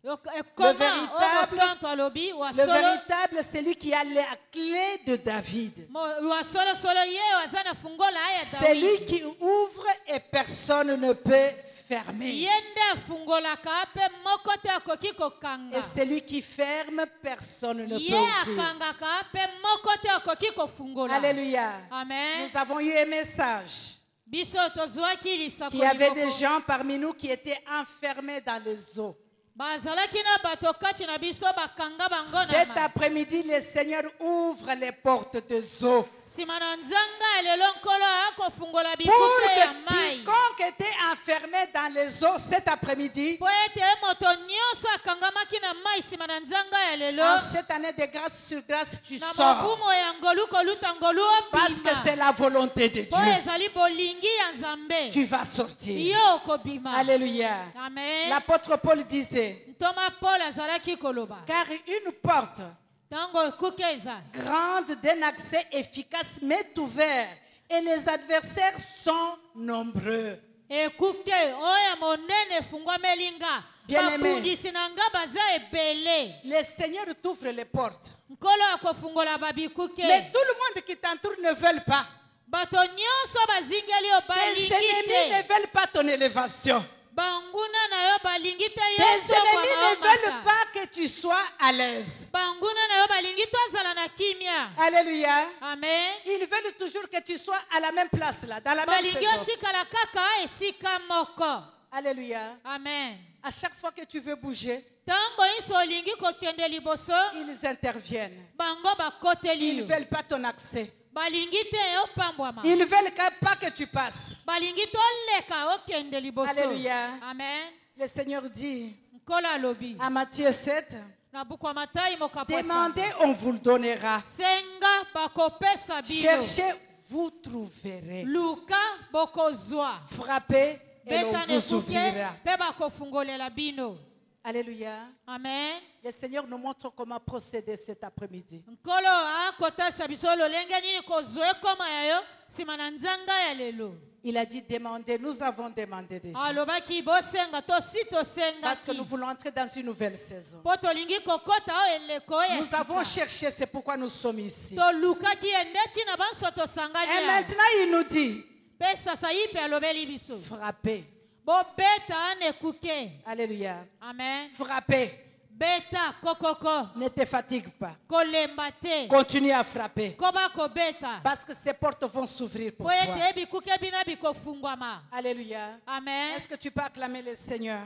Ekoma véritable- oyo santo alobi Le wasolo véritable, celui qui a la clé de David. wasolosolo ye aza na fungola ya Celui Dawidi. qui ouvre et personne ne peut fermer. Ye nde afungolaka mpe moko te akoki kokanga. Et celui qui ferme, personne ne peut Ye ouvrir. akangaka mpe moko te akoki kofungola. Alléluia. Amen. Nous avons eu un message Biso tozwaki lisako qu'il y avait des liboko. gens parmi nous qui étaient enfermés dans les eaux. Bazalaki na bato kati na biso bakanga bango na Cet ma. après-midi, le Seigneur ouvre les portes des eaux Nsima na nzanga lelo nkolo akofungola pour bikuke ya que mai. quiconque était enfermé dans les eaux cet après-midi, Po ete moto nyonso akangamaki na mai nsima na nzanga ya lelo. en cette année de grâce sur grâce, tu Na sors. mobumo ya ngolu koluta ngolu Parce que c'est obima. la volonté de Po Dieu. ezali bolingi ya nzambe. Tu vas sortir. Yo okobima. Alléluia. Amen. L'apôtre Paul disait, Ntoma Paul azalaki koloba. car une porte Tango ekuke eza. grande d'un accès efficace m'est ouverte et les adversaires sont nombreux. Ekuke oya monene efungwameli nga. Bien-aimé. Babundisi na nga baza ebele. Le Seigneur t'ouvre les portes. Nkolo akofungola babikuke. Mais tout le monde qui t'entoure ne veut pas. Bato nyonso bazingeli yo Tes balingi ennemis ne te. veulent pas ton élévation. Banguna na yo balingi te Tes yeso kwa ennemis ne veulent maomaka. pas que tu sois à l'aise. Banguna na yo balingi tozala na kimia. Alléluia. Amen. Ils veulent toujours que tu sois à la même place là, dans la même Balingi saison. otikala kaka esika moko. Alléluia. Amen. À chaque fois que tu veux bouger, Tango nyonso olingi kokende liboso, ils interviennent. bango bakoteli Ils ne yo. veulent pas ton accès. Balingi te opambwama. Ils ne veulent pas que tu passes. Balingi toleka okende liboso. Alléluia. Amen. Le Seigneur dit Nkolo alobi. à Matthieu 7, Na buku ya Matayi mokaposa. demandez, on vous le donnera. Senga bakopesa bino. Cherchez, vous trouverez. Luka bokozwa. Frappez et Beta on vous nekuke ouvrira. pe bakofungolela bino. Alléluia. Amen. Le Seigneur nous montre comment procéder cet après-midi. Nkolo akotasa biso lolenge nini kozwa ekoma ya yo nsima na nzanga ya lelo. Il a dit demandez, nous avons demandé déjà. Alobaki bosenga tosi Parce que nous tosengaki. voulons entrer dans une nouvelle saison. Po tolingi kokota oyo eleko ya Nous avons sika. cherché, c'est pourquoi nous sommes ici. Tolukaki ye nde ntina banso tosangani Et awa. maintenant, il nous dit Mpe sasa ye mpe alobeli biso. frappez. Bobeta anekuke. Alléluia. Amen. Frappez. Beta kokoko. Ne te fatigue pas. Kolemba te. Continue à frapper. Koba kobeta. Parce que ces portes vont s'ouvrir pour Po toi. ete bikuke bina bikofungwama. Alléluia. Amen. Est-ce que tu peux acclamer le Seigneur?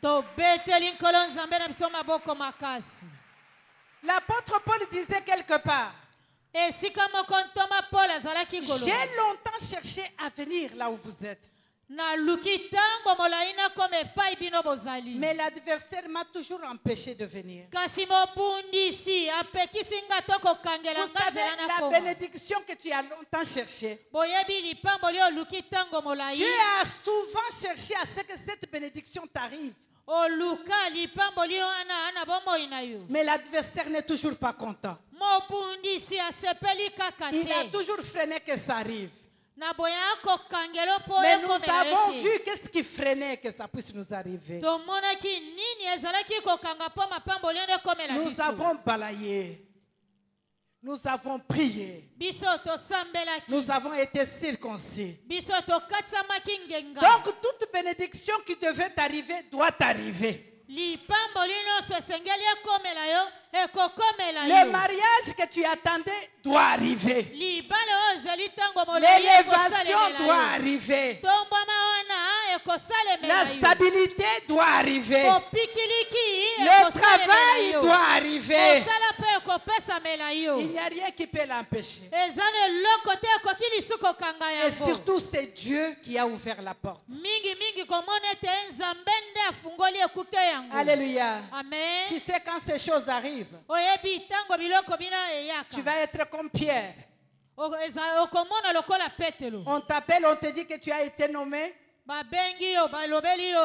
Tobeteli nkolo nzambe na biso maboko makasi. L'apôtre Paul disait quelque part, Esika moko ntoma Paul azalaki koloba. j'ai longtemps cherché à venir là où vous êtes. naluki ntango molai nakoma epai bino bozali. Mais l'adversaire m'a toujours empêché de venir. Kasi mobundisi apekisi nga to kokangela Vous nga savez, nzela la nakoma. bénédiction que tu as longtemps cherchée, Boyebi lipambo li oluki ntango molai. Dieu a souvent cherché à ce que cette bénédiction t'arrive. Oluka lipambo li wana ana bomoi na yo. Mais l'adversaire n'est toujours pas content. Mobundisi asepeli kaka Il a te. toujours freiné que ça arrive. Na boya kokangela po Mais nous ekomela avons yo te. vu qu'est-ce qui freinait que ça puisse nous arriver. Tomonaki nini ezalaki kokanga po mapambo liende ekomela Nous biso. avons balayé. Nous avons prié. Biso tosambelaki. Nous avons été circoncis. Biso tokatsamaki ngenga. Donc toute bénédiction qui devait t'arriver doit t'arriver. Lipambo nyonso esengeli ekomela yo ekokomela Le yo. mariage que tu attendais doit arriver. Libala oyo ezali ntango molai L'élévation ekosalemela doit yo. arriver. Tombwama wana ekosalemela La yo. stabilité doit arriver. Kopikiliki Le ekosalemela travail yo. doit arriver. Kosala mpe ekopesamela yo. Il n'y a rien qui peut l'empêcher. Eza na eloko te ekoki lisu kokanga Et yango. surtout, c'est Dieu qui a ouvert la porte. mingi komona ete nzambe nde afungoli ekuke yango. Alléluia. Amen. Tu sais, quand ces choses arrivent, Oyebi ntango biloko bina eyaka. tu vas être comme Pierre. Okomona lokola Petelo. On t'appelle, on te dit que tu as été nommé. Babengi yo balobeli yo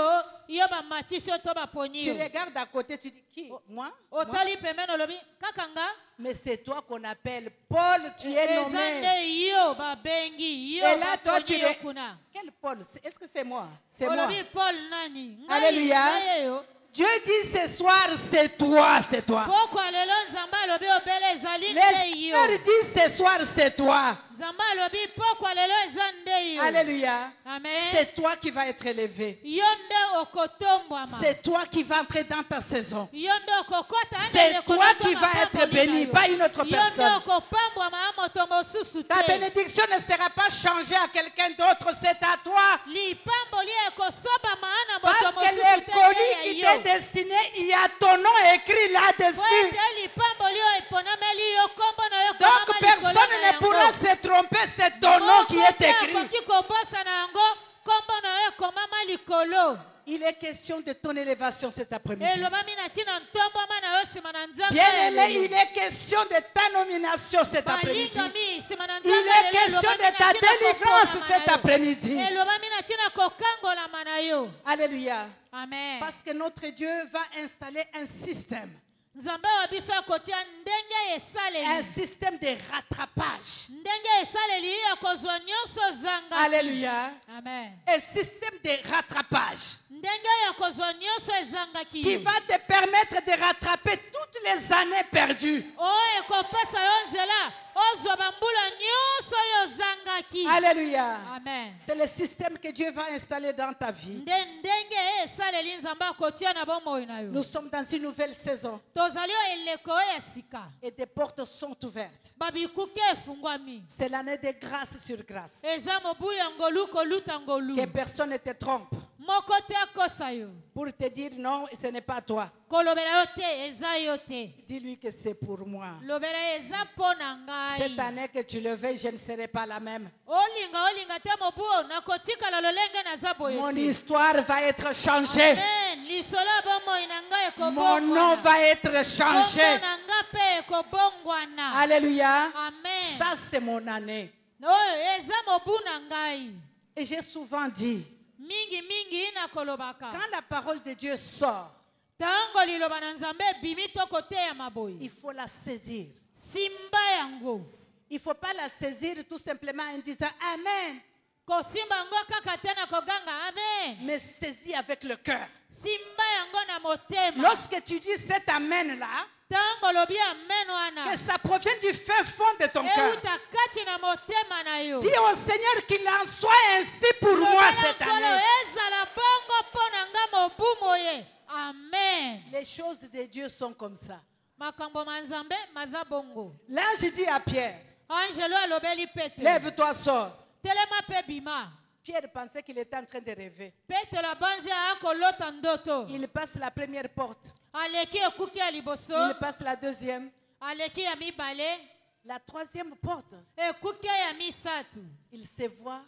yo bamatisi yo to baponi Tu yo. regardes à côté, tu dis qui? Moi? Otali pembeni olobi kakanga. Mais c'est toi qu'on appelle Paul, tu es Eza nommé. nde yo babengi yo Et là, toi, tu baponi yo es. kuna. Quel Paul? Est-ce que c'est moi? C'est moi. Olobi Paul nani? Ngai, Alléluia. ngai yo. Dieu dit ce soir, c'est toi, c'est toi. Pokwa lelo nzambe alobi obele ezali Le nde yo. Seigneur dit ce soir, c'est toi. Nzambe alobi pokwa lelo eza nde yo. Alléluia. Amen. C'est toi qui vas être élevé. Yo nde okotombwama. C'est toi qui vas entrer dans ta saison. Yo nde okokota C'est ande toi qui vas être béni, pas une autre Yo personne. nde okopambwama amoto mosusu Ta te. bénédiction ne sera pas changée à quelqu'un d'autre, c'est à toi. Lipambo li ekosobama ana Parce moto que mosusu le te colis nde qui ya t'est yo. destiné, il y a ton nom écrit Po là-dessus. ete lipambo li oyo eponameli yo kombo na yo Donc ekomama likolo personne na ne yango. pourra se tromper, c'est ton nom qui est écrit. Akoki kobosana yango kombo na yo ekomama likolo. Il est question de ton élévation cet après-midi. Elobami na ntina ntombwama na yo nsima na nzambe Bien-aimé, elelo. il est question de ta nomination cet après-midi. balingami nsima na Il nzambe est elelo, question elobami de na ta ntina délivrance kopongama cet na yo. après-midi. Elobami na ntina kokangolama na yo. Alléluia. Amen. Parce que notre Dieu va installer un système. Nzambe wa biso akotia ndenge Un esaleli. système de rattrapage. Ndenge esaleli ya kozwa nyonso zanga. Alléluia. Amen. Un système de rattrapage Ndenge ya kozwa nyonso ezangaki qui yo. va te permettre de rattraper toutes les années perdues. Oyo ekopesa yo nzela ozwa bambula nyonso oyo ozangaki. Alléluia. Amen. C'est le système que Dieu va installer dans ta vie. Ndenge esaleli nzambe akotia na bomoi na yo. Nous sommes dans une nouvelle saison Tozali oyo eleko oyo ya sika. et des portes sont ouvertes. Babikuke efungwami. C'est l'année de grâce sur grâce. Eza mobu ya ngolu koluta ngolu. Que personne ne te trompe Moko te akosa yo. pour te dire non, ce n'est pas toi. Kolobela yo te eza yo te. Dis-lui que c'est pour moi. Lobela eza mpo na ngai. Cette année que tu le veuilles, je ne serai pas la même. Olinga te mobu nakotikala lolenge naza boye Mon te. histoire va être changée. Amen. Lisolo bomoi na ngai Mon nom ekobongwana. va être changé. Kombo na ngai mpe ekobongwana. Alléluia. Amen. Ça, c'est mon année. Oyo eza mobu na ngai. Et j'ai souvent dit, Mingi nakolobaka. quand la parole de Dieu sort, Tango liloba na nzambe ebimi tokoteya maboye. il faut la saisir. Simba yango. Il ne faut pas la saisir tout simplement en disant Amen, Kosimba yango kaka te na koganga amen. mais saisis avec le cœur. Simba yango na motema. Lorsque tu dis cet Amen-là, Tango lobi amen wana. que ça provient du fin fond de ton cœur. Euta kati na motema na yo. Dis au Seigneur qu'il en soit ainsi pour moi cette année. Ezala bongo mpo na nga mobu moye. Amen. Les choses de Dieu sont comme ça. Makambo manzambe maza bongo. L'ange dit à Pierre, Angelo alobeli Petro. lève-toi, sors. Telema pe bima. Pierre pensait qu'il était en train de rêver. Petro la banzi akolota ndoto. Il passe la première porte. Aleki ekuki ya liboso. Il passe la deuxième. Aleki ya mibale. La troisième porte. Ekuki ya misatu. Il se voit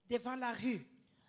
devant la rue.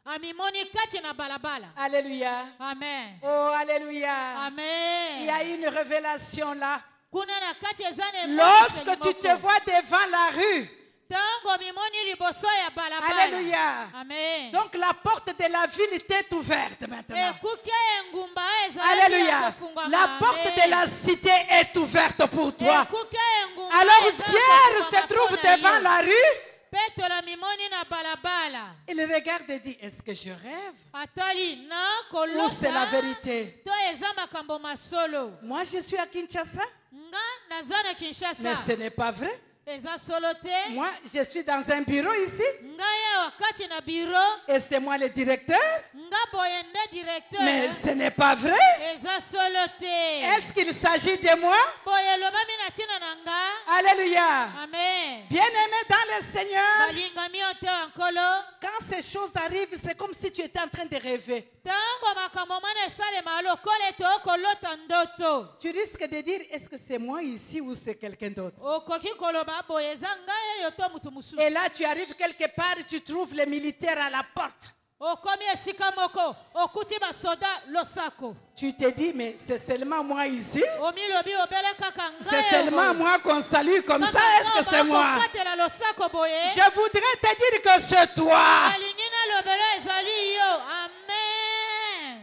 amimoni kati na balabala. Alléluia. Amen. Oh, alléluia. Amen. Il y a une révélation là. Kuna na kati ezane Lorsque tu te vois devant la rue, tango mimoni liboso ya balabala. alléluia. Amen. Donc la porte de la ville t'est ouverte maintenant. Ekuke engumba ezali Alléluia. kofungwama. La porte de la cité est ouverte pour toi. Ekuke engumba Alors ezali Pierre kofungwama se trouve mpona devant yo. la rue. Petro la mimoni na balabala. Il regarde et dit, est-ce que je rêve Atali na ou c'est la koloka. vérité? To eza makambo masolo. Moi, je suis à Kinshasa, Nga naza na Kinshasa. mais ce n'est pas vrai. Eza solo te. Moi, je suis dans un bureau ici Ngai wakati na bureau. et c'est moi le directeur, Nga boyende directeur. mais ce n'est pas vrai. Eza solo te. Est-ce qu'il s'agit de moi? Boyeloba mina tina na nga. Alléluia. Amen. Bien-aimé dans le Seigneur, Balingami ote ankolo. quand ces choses arrivent, c'est comme si tu étais en train de rêver. Tango makambo mana esalema lokola ete okolota ndoto. Tu risques de dire, est-ce que c'est moi ici ou c'est quelqu'un d'autre? Okoki koloba boye eza ngai eyo to mutu mususu. Et là, tu arrives quelque part, tu trouves les militaires à la porte. Okomi esika moko okuti basoda losako. Tu te dis, mais c'est seulement moi ici? Omilobi obele kaka ngai. C'est seulement moi qu'on salue comme ça? Est-ce que c'est moi? Katela losako boye. Je voudrais te dire que c'est toi. Alingi na lobelo ezali yo. Amen.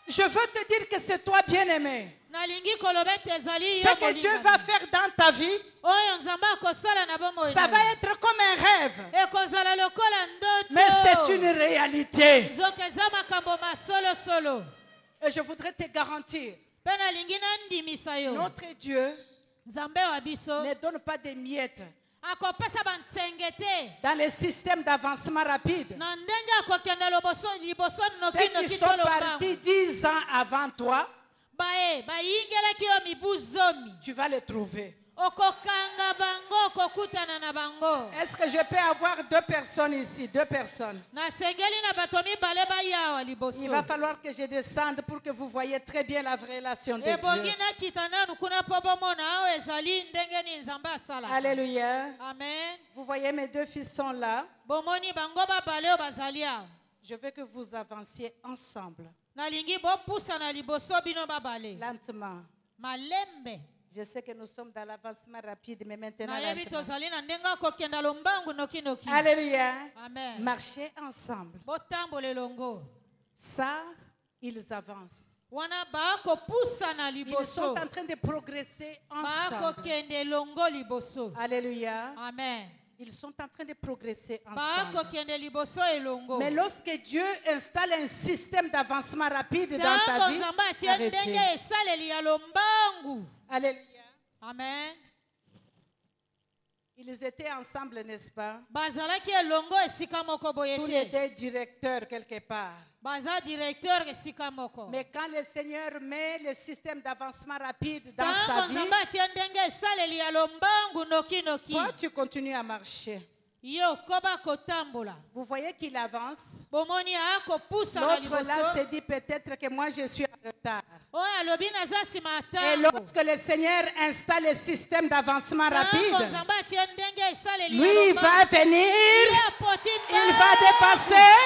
Je veux te dire que c'est toi, bien-aimé. Nalingi koloba ete ezali yo. Ce que Dieu va faire dans ta vie, Oyo nzamba akosala na bomoi. ça va être comme un rêve. Ekozala lokola ndoto. Mais c'est une réalité. Nzoka eza makambo masolo solo. Et je voudrais te garantir, Pe nalingi nandimisa yo. notre Dieu Nzambe wa biso ne donne pas des miettes akopesa bantsenge te. dans les systèmes d'avancement rapide. Na ndenge akokende liboso Ceux noki qui to sont lombangu. partis 10 ans avant toi, bayingelaki yo mibu zomi. tu vas les trouver. Okokanga bango okokutana na bango. Est-ce que je peux avoir 2 personnes ici? 2 personnes. Nasengeli na bato mibale bayawa liboso. Il va falloir que je descende pour que vous voyez très bien la relation de ebongi Dieu. nakita nanu kuna po bomona awo ezali ndenge ni nzambe asalaka. Alléluia. Amen. Vous voyez, mes 2 fils sont là. Bomoni bango babale oyo bazali awa. Je veux que vous avanciez ensemble, Nalingi bopusa na liboso bino babale. lentement. Malembe. Je sais que nous sommes dans l'avancement rapide, mais maintenant Nayebi lentement. tozali na ndenge akokenda lombangu noki noki. Alléluia. Amen. Marchez ensemble. Botambola elongo. Ça, ils avancent. Wana bakopusa na Ils liboso. sont en train de progresser ensemble. Bakokende elongo liboso. Alléluia. Amen. Ils sont en train de progresser ensemble. Bakokende liboso elongo. Mais lorsque Dieu installe un système d'avancement rapide dans ta Tango vie, nzambe atie arrêtez. ndenge esaleli ya lombangu. Alléluia. Amen. Ils étaient ensemble, n'est-ce pas? Bazalaki elongo esika moko boye Tous les te. 2 directeurs quelque part. Baza directeur esika moko. Mais quand le Seigneur met le système d'avancement rapide dans sa Tango vie, nzambe atie ndenge esaleli ya lombangu noki noki. toi tu continues à marcher. Yo koba kotambola. Vous voyez qu'il avance. Bomoni akopusa na L'autre là liboso. se dit peut-être que moi je suis en retard. Oyo alobi naza nsima ya Et ntango. lorsque le Seigneur installe le système d'avancement Tango rapide, nzambe atie ndenge esaleli ya lui il lombangu. va venir, Ye apoti il va ntango. dépasser,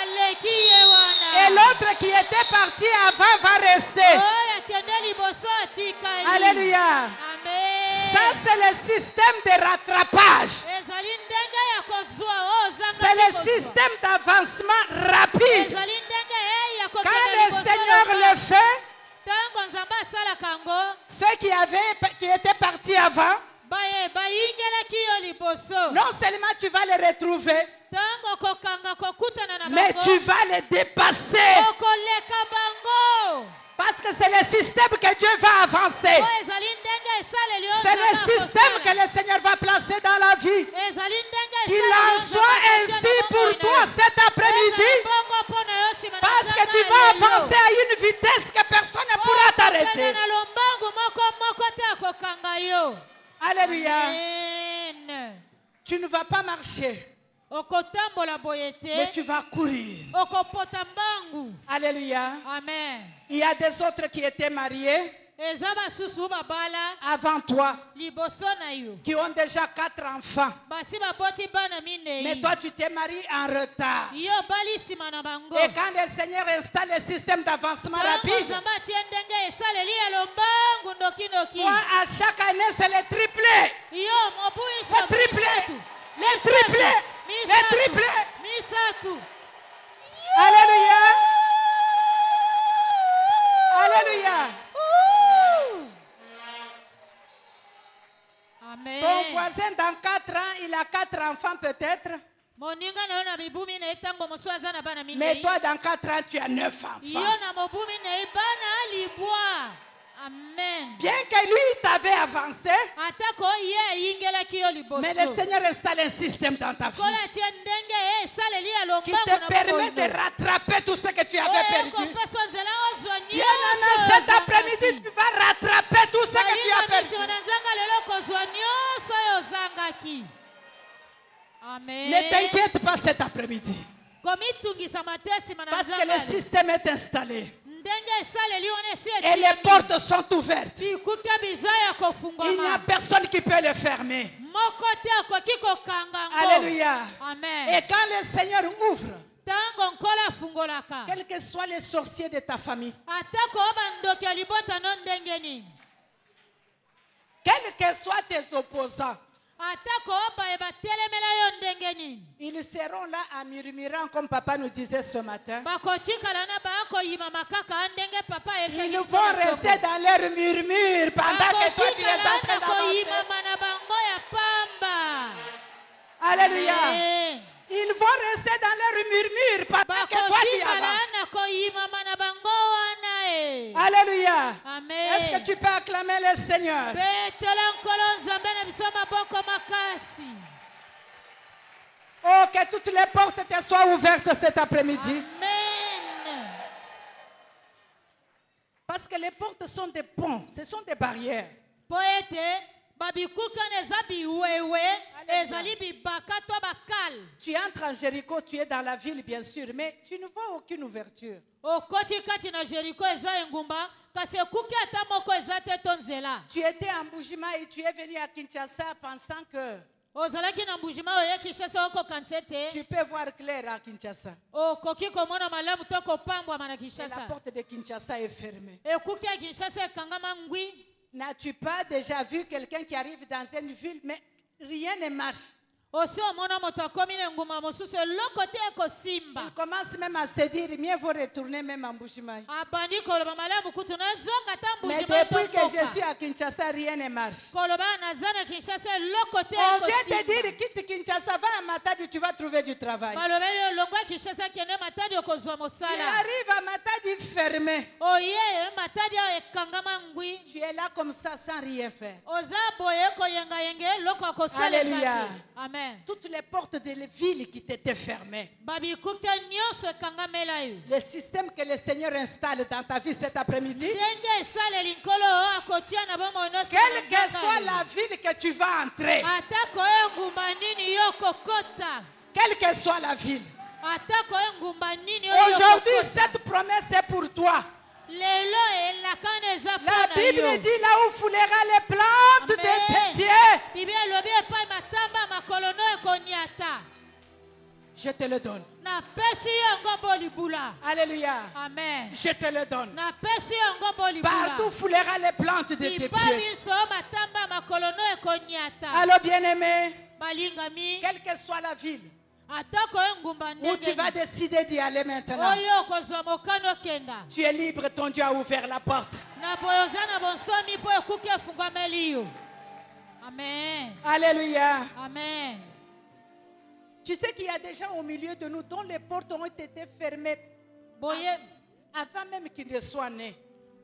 Aleki ye wana. et l'autre qui était parti avant va rester. Oyo akende liboso atikali. Alléluia. Amen. Ça c'est le système de rattrapage. Ezali ndenge ya kozwa oyo ozanga C'est le kozwa. système d'avancement rapide. Ezali ndenge ya Quand kokende le liboso Seigneur lombangu. le fait, Tango nzambe asalaka yango. ceux qui étaient partis avant, bayingelaki yo liboso. non seulement tu vas les retrouver, Tango kokanga kokutana na mais bango. tu vas les dépasser. Okoleka bango. Parce que c'est le système que Dieu va avancer. Oyo ezali ndenge esaleli oyo C'est le nzambe système akosala. que le Seigneur va placer dans la vie. Ezali ndenge Qu'il esaleli oyo en nzambe soit akotia ainsi na pour bomoi na toi yo. cet après-midi. Ezali bongo mpo na yo nsima na Parce que nzambe tu vas ya lelo. avancer à une vitesse que personne ne pourra Okokende t'arrêter. na lombangu moko moko te akokanga yo. Alléluia. Amen. Tu ne vas pas marcher, Okotambola boye mais te. tu vas courir. Okopota mbangu. Alléluia. Amen. Il y a des autres qui étaient mariés. eza basusu babala avant toi liboso na yo qui ont déjà 4 enfants. basi baboti bana minei Mais toi, tu t'es marié en retard. yo bali nsima na bango Et quand le Seigneur installe le système d'avancement Tango rapide, nzambe atie ndenge esaleli ya lombangu ndokindoki toi, à chaque année, c'est le triplé. yo mobuisa Le triplé. misatu. Le triplé. Misatu. Le triplé. misatu Alléluia. Alléluia. amen Ton voisin, dans 4 ans, il a 4 enfants peut-être. moninga na yo na bibumi na ye ntango mosusu aza na bana Mais minei toi, dans 4 ans, tu as 9 yo enfants. na mobumi na ye bana libwa amen Bien que lui, il t'avait avancé, atako ye ayingelaki yo liboso mais le Seigneur installe un système dans ta vie kola atie ndenge ye esaleli ya qui lombangu te na permet de bokono rattraper tout ce que tu avais perdu. kopesa nzela ozwa Bien-aimé, cet après-midi, tu vas rattraper tout ce que tu as perdu. nsima na nzanga lelo kozwa nyonso oyo ozangaki amen Ne t'inquiète pas cet après-midi. komitungisa mate nsima na Parce que nzanga le système est installé. ndenge esaleli wana esi Et les portes sont ouvertes. bikuke biza ya Il n'y a kofungwama personne qui peut le fermer. moko te akoki kokanga ngo Alléluia. amen Et quand le Seigneur ouvre, ntango nkolo afungolaka quels que soient les sorciers de ta famille, atako o bandoki ya libota no ndenge nini quels que soient tes opposants, atako o baye batelemela yo ndenge nini ils seront là en murmurant comme papa nous disait ce matin. bakotikala na bakoyima makaka ndenge papa Ils vont rester dans leur murmure pendant que toi tu es en train d'avancer. koyimama na bango ya pamba Alléluia. Amen. Ils vont rester dans leur murmure pendant que toi tu bakotikala avances. na koyimama na bango wana e Alléluia. amen Est-ce que tu peux acclamer le Seigneur? betela nkolo nzambe na biso maboko makasi Oh, que toutes les portes te soient ouvertes cet après-midi. amen Parce que les portes sont des ponts, ce sont des barrières. po ete babikukana eza biwewe ezali bibaka to bakale Tu entres en Jéricho, tu es dans la ville bien sûr, mais tu ne vois aucune ouverture. okoti kati na jeriko eza engumba kasi ekuki ata moko eza te to nzela Tu étais en Boujima et tu es venu à Kinshasa pensant que ozalaki na mbujima oyo kinshasa okokanisa te tu peux voir clair à Kinshasa. okoki komona malamu to kopambwama na Et la kinshasa porte de Kinshasa est fermée. ekuki ya kinshasa ekangama ngwi N'as-tu pas déjà vu quelqu'un qui arrive dans une ville, mais rien ne marche? osi omona moto akomi na engumba mosusu eloko te ekosimba Il commence même à se dire, mieux vaut retourner même en Boujima. abandi koloba malamu kutu nazonga ta Mais mbujima depuis que je suis tokoka à Kinshasa, rien ne marche. koloba naza na kinshasa eloko te On vient te ekosimba dire, quitte Kinshasa, va à Matadi, tu vas trouver du travail. balobeli olongo ya kinshasa kende matadi okozwa Tu mosala arrives à Matadi fermé. oye matadi ayo ekangama ngwi Tu es là comme ça sans rien faire. oza boye koyengayenga eloko ya kosala eza Alléluia. te. amen Toutes les portes de la ville qui t'étaient fermées. babikuke nyonso ekangamela yo Le système que le Seigneur installe dans ta vie cet après-midi, ndenge esaleli nkolo akotia na bomoi nyonso na quelle que nzaka soit yo. la ville que tu vas entrer, atako oyo ngumba nini yo kokota quelle que soit la ville, atako oyo ngumba nini oyo aujourd'hui kokota. cette promesse est pour toi. lelo elakana eza La mpona Bible yo dit là où foulera les plantes de tes Amen. pieds, bibi elobi epai matamba makolo no ekoniata je te le donne. napesi yango bolibula Alléluia. amen Je te le donne. napesi yango bolibula Partout foulera les plantes de tes lipa pieds. biso matamba makolo no ekoniata Alors bien-aimé, balingami quelle que soit la ville atako oyo ngumba où tu ndenge vas nini, décider d'y aller maintenant, oyo okozwa mokano okenda tu es libre, ton Dieu a ouvert la porte. na boye oza na bonsomi mpo ekuki efungwameli yo amen Alléluia. amen Tu sais qu'il y a des gens au milieu de nous dont les portes ont été fermées boye avant même qu'ils ne soient nés.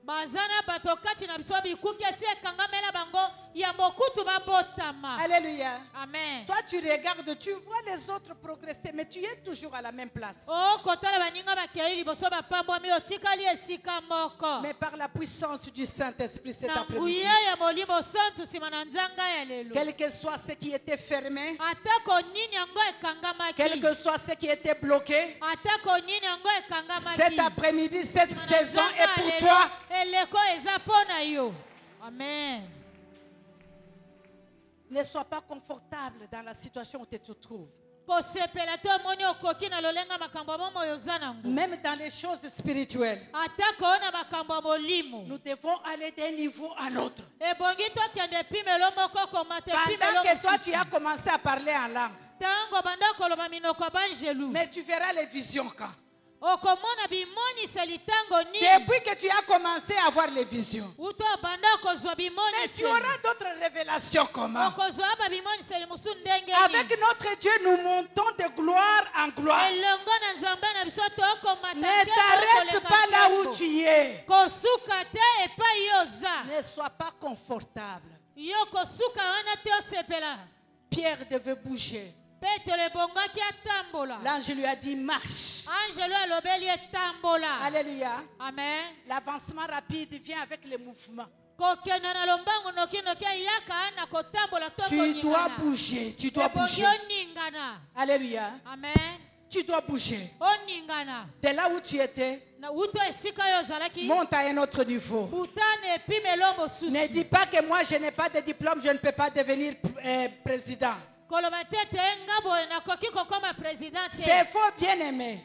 baza na bato kati na biso bikuki esi ekangamela bango ya mokutu babotama Alléluia. amen Toi, tu regardes, tu vois les autres progresser, mais tu es toujours à la même place. okotala baninga bakei liboso bapambwami otikali esika moko Mais par la puissance du Saint-Esprit cet na après-midi, nguya ya molimo santu nsima na nzanga ya lelo quel que soit ce qui était fermé, atako nini yango quel ekangamaki que soit ce qui était bloqué, atako nini yango cet ekangamaki après-midi, cette Na saison nzanga est ya pour lelo, toi. eleko eza mpo na na yo. Amen. Ne sois pas confortable dans la situation où tu te trouves. Même dans les choses spirituelles, nous devons aller d'un niveau à l'autre. Pendant que toi tu as commencé à parler en langue, mais tu verras les visions quand. Depuis que tu as commencé à avoir les visions, mais tu auras d'autres révélations comment. Avec notre Dieu, nous montons de gloire en gloire. Ne t'arrête pas là où tu es. Ne sois pas confortable. Pierre devait bouger. L'ange lui a dit marche. Alléluia. Amen. L'avancement rapide vient avec les mouvements. Tu dois bouger, tu dois bouger. Alléluia. Amen. Tu dois bouger. De là où tu étais, monte à un autre niveau. Ne dis pas que moi je n'ai pas de diplôme, je ne peux pas devenir président. C'est faux, bien aimé.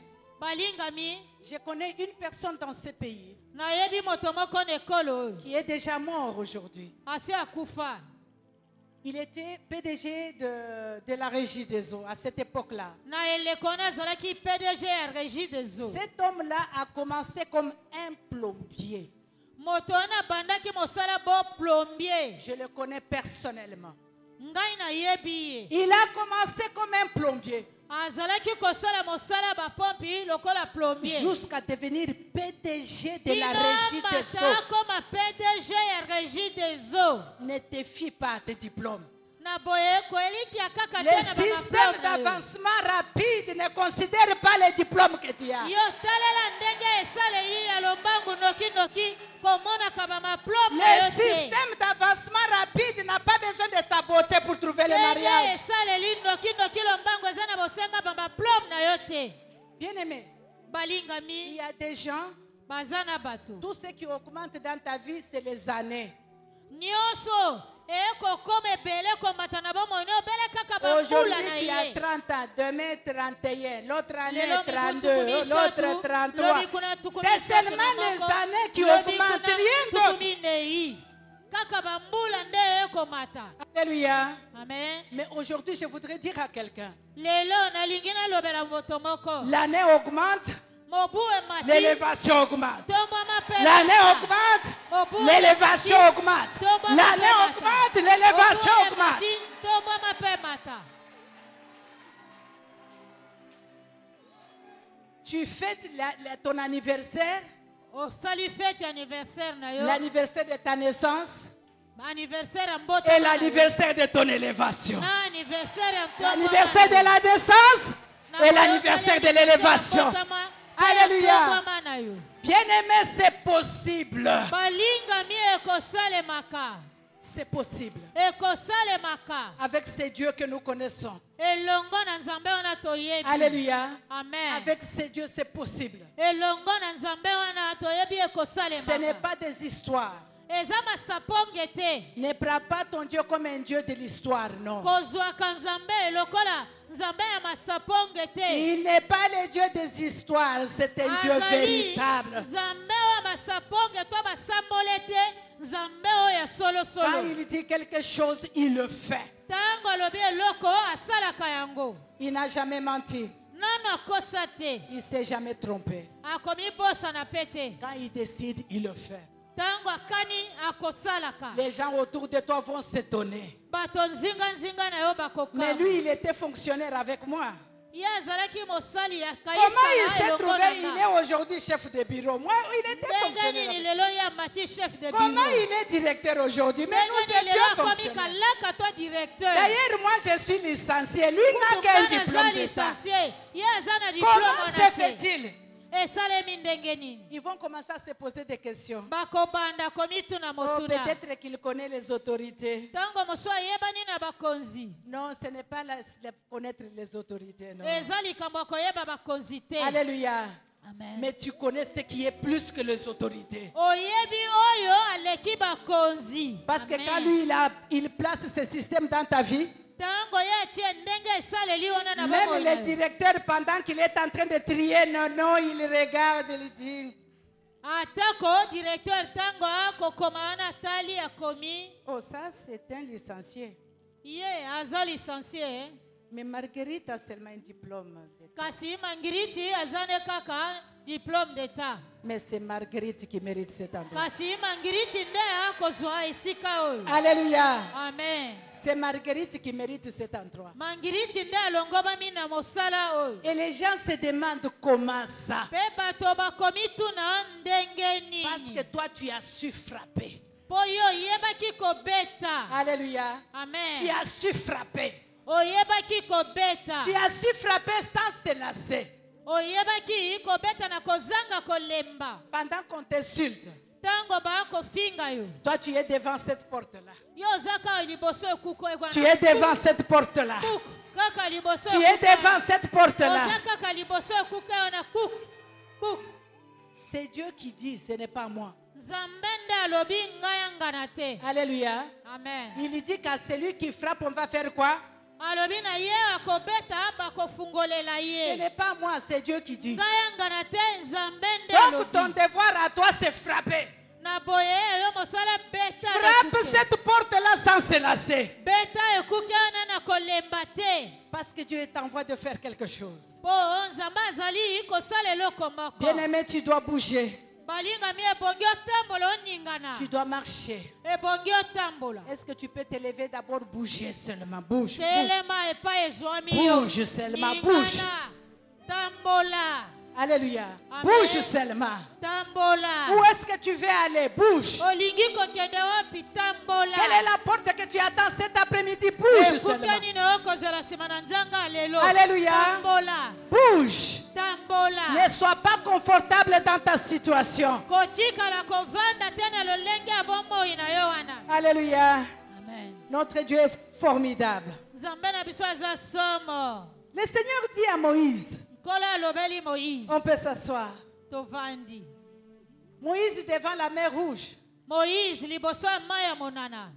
Je connais une personne dans ce pays qui est déjà mort aujourd'hui. Il était PDG de la Régie des eaux à cette époque-là. Cet homme-là a commencé comme un plombier. Je le connais personnellement. Il a commencé comme un plombier jusqu'à devenir PDG de la Régie des eaux. Ne te fie pas à tes diplômes. Le système d'avancement rapide ne considère pas les diplômes que tu as. Le système d'avancement rapide n'a pas besoin de ta beauté pour trouver le mariage. Bien aimé, il y a des gens, tout ce qui augmente dans ta vie, c'est les années. Aujourd'hui tu as 30 ans, demain 31, l'autre année 32, l'autre 33. C'est seulement les années qui augmentent, rien d'autre. Alléluia. Amen. Mais aujourd'hui je voudrais dire à quelqu'un, l'année l'année augmente, l'élévation augmente. L'année augmente, l'élévation augmente. L'année augmente, l'élévation augmente. Tu fêtes ton anniversaire, l'anniversaire de ta naissance et l'anniversaire de ton élévation. L'anniversaire de la naissance et l'anniversaire de l'élévation. Alléluia. Bien-aimé, c'est possible. C'est possible. Avec ces dieux que nous connaissons. Alléluia. Amen. Avec ces dieux, c'est possible. Ce n'est pas des histoires. Ne prends pas ton Dieu comme un Dieu de l'histoire, non. Il n'est pas le Dieu des histoires, c'est un Dieu véritable. Quand il dit quelque chose, il le fait. Il n'a jamais menti. Il ne s'est jamais trompé. Quand il décide, il le fait. Les gens autour de toi vont s'étonner. Mais lui, il était fonctionnaire avec moi. Comment il s'est trouvé? Il est aujourd'hui chef de bureau. Moi, il était fonctionnaire. Comment il est directeur aujourd'hui? Mais nous étions fonctionnaires. D'ailleurs, moi, je suis licencié. Lui n'a qu'un diplôme d'État. Comment se fait-il? Ils vont commencer à se poser des questions. Peut-être qu'il connaît les autorités. Non, ce n'est pas connaître les autorités. Non. Alléluia. Amen. Mais tu connais ce qui est plus que les autorités. aleki bakonzi. Parce que Amen. quand lui, il place ce système dans ta vie, Tango ye atie ndenge esaleli wana na même bomoi le na yo. directeur, pendant qu'il est en train de trier, non, il regarde, il dit, Atako directeur tango akokoma wana tali akomi oh, ça c'est un licencié. ye aza licencié eh? Mais Marguerite a seulement un diplôme d'État. Kasi Mangiriti azane kaka diplôme d'état. Mais c'est Marguerite qui mérite cet endroit. Kasi Mangiriti nde akozwa esika oyo. Alléluia. Amen. C'est Marguerite qui mérite cet endroit. Mangiriti nde alongoma mina mosala oyo. Et les gens se demandent comment ça. Pe bato bakomi tuna ndenge Parce nini. que toi, tu as su frapper. Po yo yebaki kobeta. Alléluia. Tu Amen. as su frapper. Oyebaki kobeta. Tu as su frapper sans se lasser. Oyebaki kobeta na kozanga kolemba. Pendant qu'on t'insulte, Tango ba kofinga yo. toi, tu es devant cette porte-là. Yo zaka liboso ekuko ekwana. Tu es devant cette porte-là. Kuk, kaka liboso Tu es ekuko. devant cette porte-là. Oza kaka liboso ekuko wana kuk. Kuk. C'est Dieu qui dit, ce n'est pas moi. Zambende alobi ngayanga na te. Alléluia. Amen. Il dit qu'à celui qui frappe, on va faire quoi? Alobi na ye akobeta bakofungolela Ce ye. n'est pas moi, c'est Dieu qui dit. Ngayanga na te zambende Donc ton alobi. devoir à toi, c'est frapper. Na boye yo mosala beta. na Frappe kuke. cette porte-là sans se lasser. Beta ekuke wana na kolemba te. Parce que Dieu t'envoie de faire quelque chose. Po nzambe azali kosala eloko moko. Bien-aimé, tu dois bouger. Balinga mi ebongi otambola oningana. Tu dois marcher. Ebongi otambola. Est-ce que tu peux te lever d'abord, bouger seulement? Bouge. Bouge, Telema epa ezwami yo. bouge seulement, bouge. Ningana. Tambola. Alléluia. Amen. Bouge seulement. Tambola. Où est-ce que tu veux aller? Bouge. Olingi kokende wapi tambola. Quelle est la porte que tu attends cet après-midi? Bouge seulement. Ekuke nini okozela nsima na nzanga lelo. Alléluia. Tambola. Bouge. Tambola. Ne sois pas confortable dans ta situation. Kotikala kovanda te na lolenge ya bomoi na yo wana. Alléluia. Amen. Notre Dieu est formidable. Nzambe na biso aza somo. Le Seigneur dit à Moïse, Kola alobeli Moïse. on peut s'asseoir. Tovandi. Moïse devant la mer Rouge. Moïse liboso ya mai ya monana.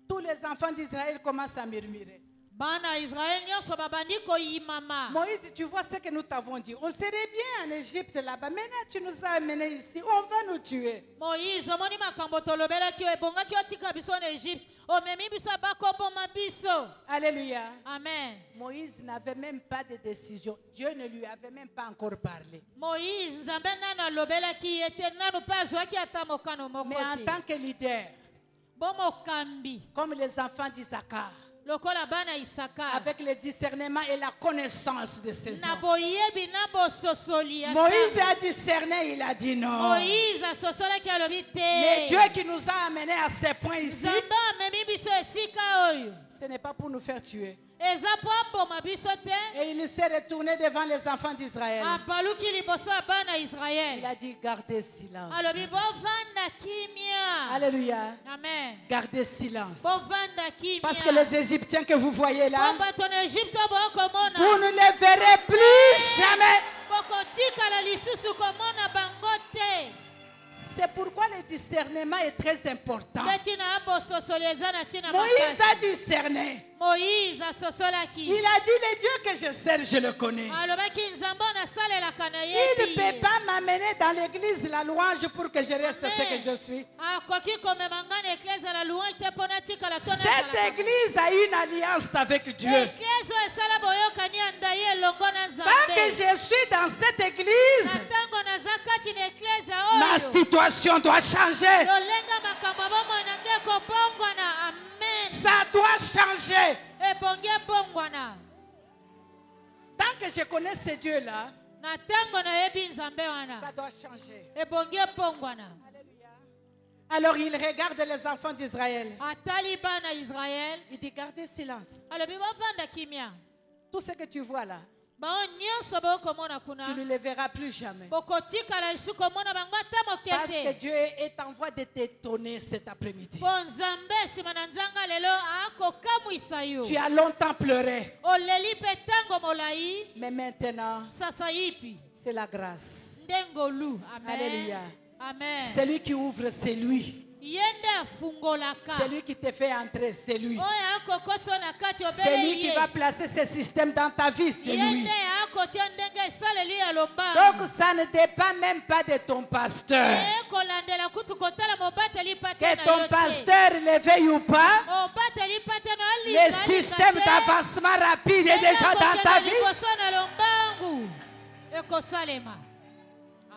Tous les enfants d'Israël commencent à murmurer. Bana Israël nyonso babandi koyimama. Moïse, tu vois ce que nous t'avons dit. On serait bien en Égypte là-bas. Maintenant, tu nous as amenés ici. On va nous tuer. Moïse omoni makambo tolobelaki yo ebongaki otika biso na Egypte. Omemi biso bakoboma biso. Alléluia. Amen. Moïse n'avait même pas de décision. Dieu ne lui avait même pas encore parlé. Moïse nzambe nano alobelaki ye te nano mpe azwaki ata mokano moko Mais en te. tant que leader, Bomokambi comme les enfants d'Isaacar, lokola bana Isaka. avec le discernement et la connaissance de ses Na hommes. boyebi na bososoli ya Moïse ntango. a discerné, il a dit non. Moïse asosolaki alobi te. Mais Dieu qui nous a amenés à ce point ici, Nzambe amemi biso esika oyo. ce n'est pas pour nous faire tuer. Eza po aboma biso te. Et il s'est retourné devant les enfants d'Israël. Apaluki liboso ya bana Il Israël. a dit, gardez silence. Alobi bovanda kimia. Alléluia. Amen. Gardez silence. Bovanda kimia. Parce que les Égyptiens que vous voyez là, bato na Egypte bokomona. vous ne les verrez plus jamais. Bokotikala lisusu komona bango te. C'est pourquoi le discernement est très important. Betina abososoli eza na tina Moïse makasi. a discerné. Moïse asosolaki. Il a dit, le Dieu que je sers, je le connais. Alobaki nzambe nasalelaka na Il yebi. ne peut pas m'amener dans l'église la louange pour que je reste ce que je suis. Akoki komema nga na eklese ya la louange te mpo natikala to Cette église a une alliance avec Dieu. eklese oyo esala boyokani ya ndai elongo na Tant que nzambe. je suis dans cette église, Na ntango naza kati na eklese ma oyo situation doit changer. lolenga makambo ya bomoi na ngai ekobongwana. Amen. Ça doit changer. Ebongi ebongwana. Tant que je connais ce Dieu-là, Na ntango nayebi nzambe ça wana doit changer. ebongi ebongwana. Alors il regarde les enfants d'Israël. Atali bana Israel Il dit, gardez silence. alobi bovanda kimia. Tout ce que tu vois là, Bao nyonso bokomona kuna tu ne le verras plus jamais. bokotikala lisu komona bango ata Parce que moke te. Dieu est en voie de t'étonner cet après-midi. Po nzambe nsima na nzanga lelo akokamwisa yo. Tu as longtemps pleuré, Oleli mpe ntango molai mais maintenant, sasa yipi c'est la grâce. ndengolu. Amen. Alléluia. Amen. Celui qui ouvre, c'est lui. Yende afungolaka. Celui qui te fait entrer, c'est lui. Oya akokoso na kati obele C'est lui ye. qui va placer ce système dans ta vie, c'est lui. Yende akotia ndenge esaleli ya lombangu. Donc ça ne dépend même pas de ton pasteur. Kolandela kutu kotala mobateli pate Que na ton yo te. pasteur le veuille ou pas, Mobateli pate na le linga système linga te. d'avancement rapide est déjà dans ta vie. Liboso na lombangu. Ekosalema.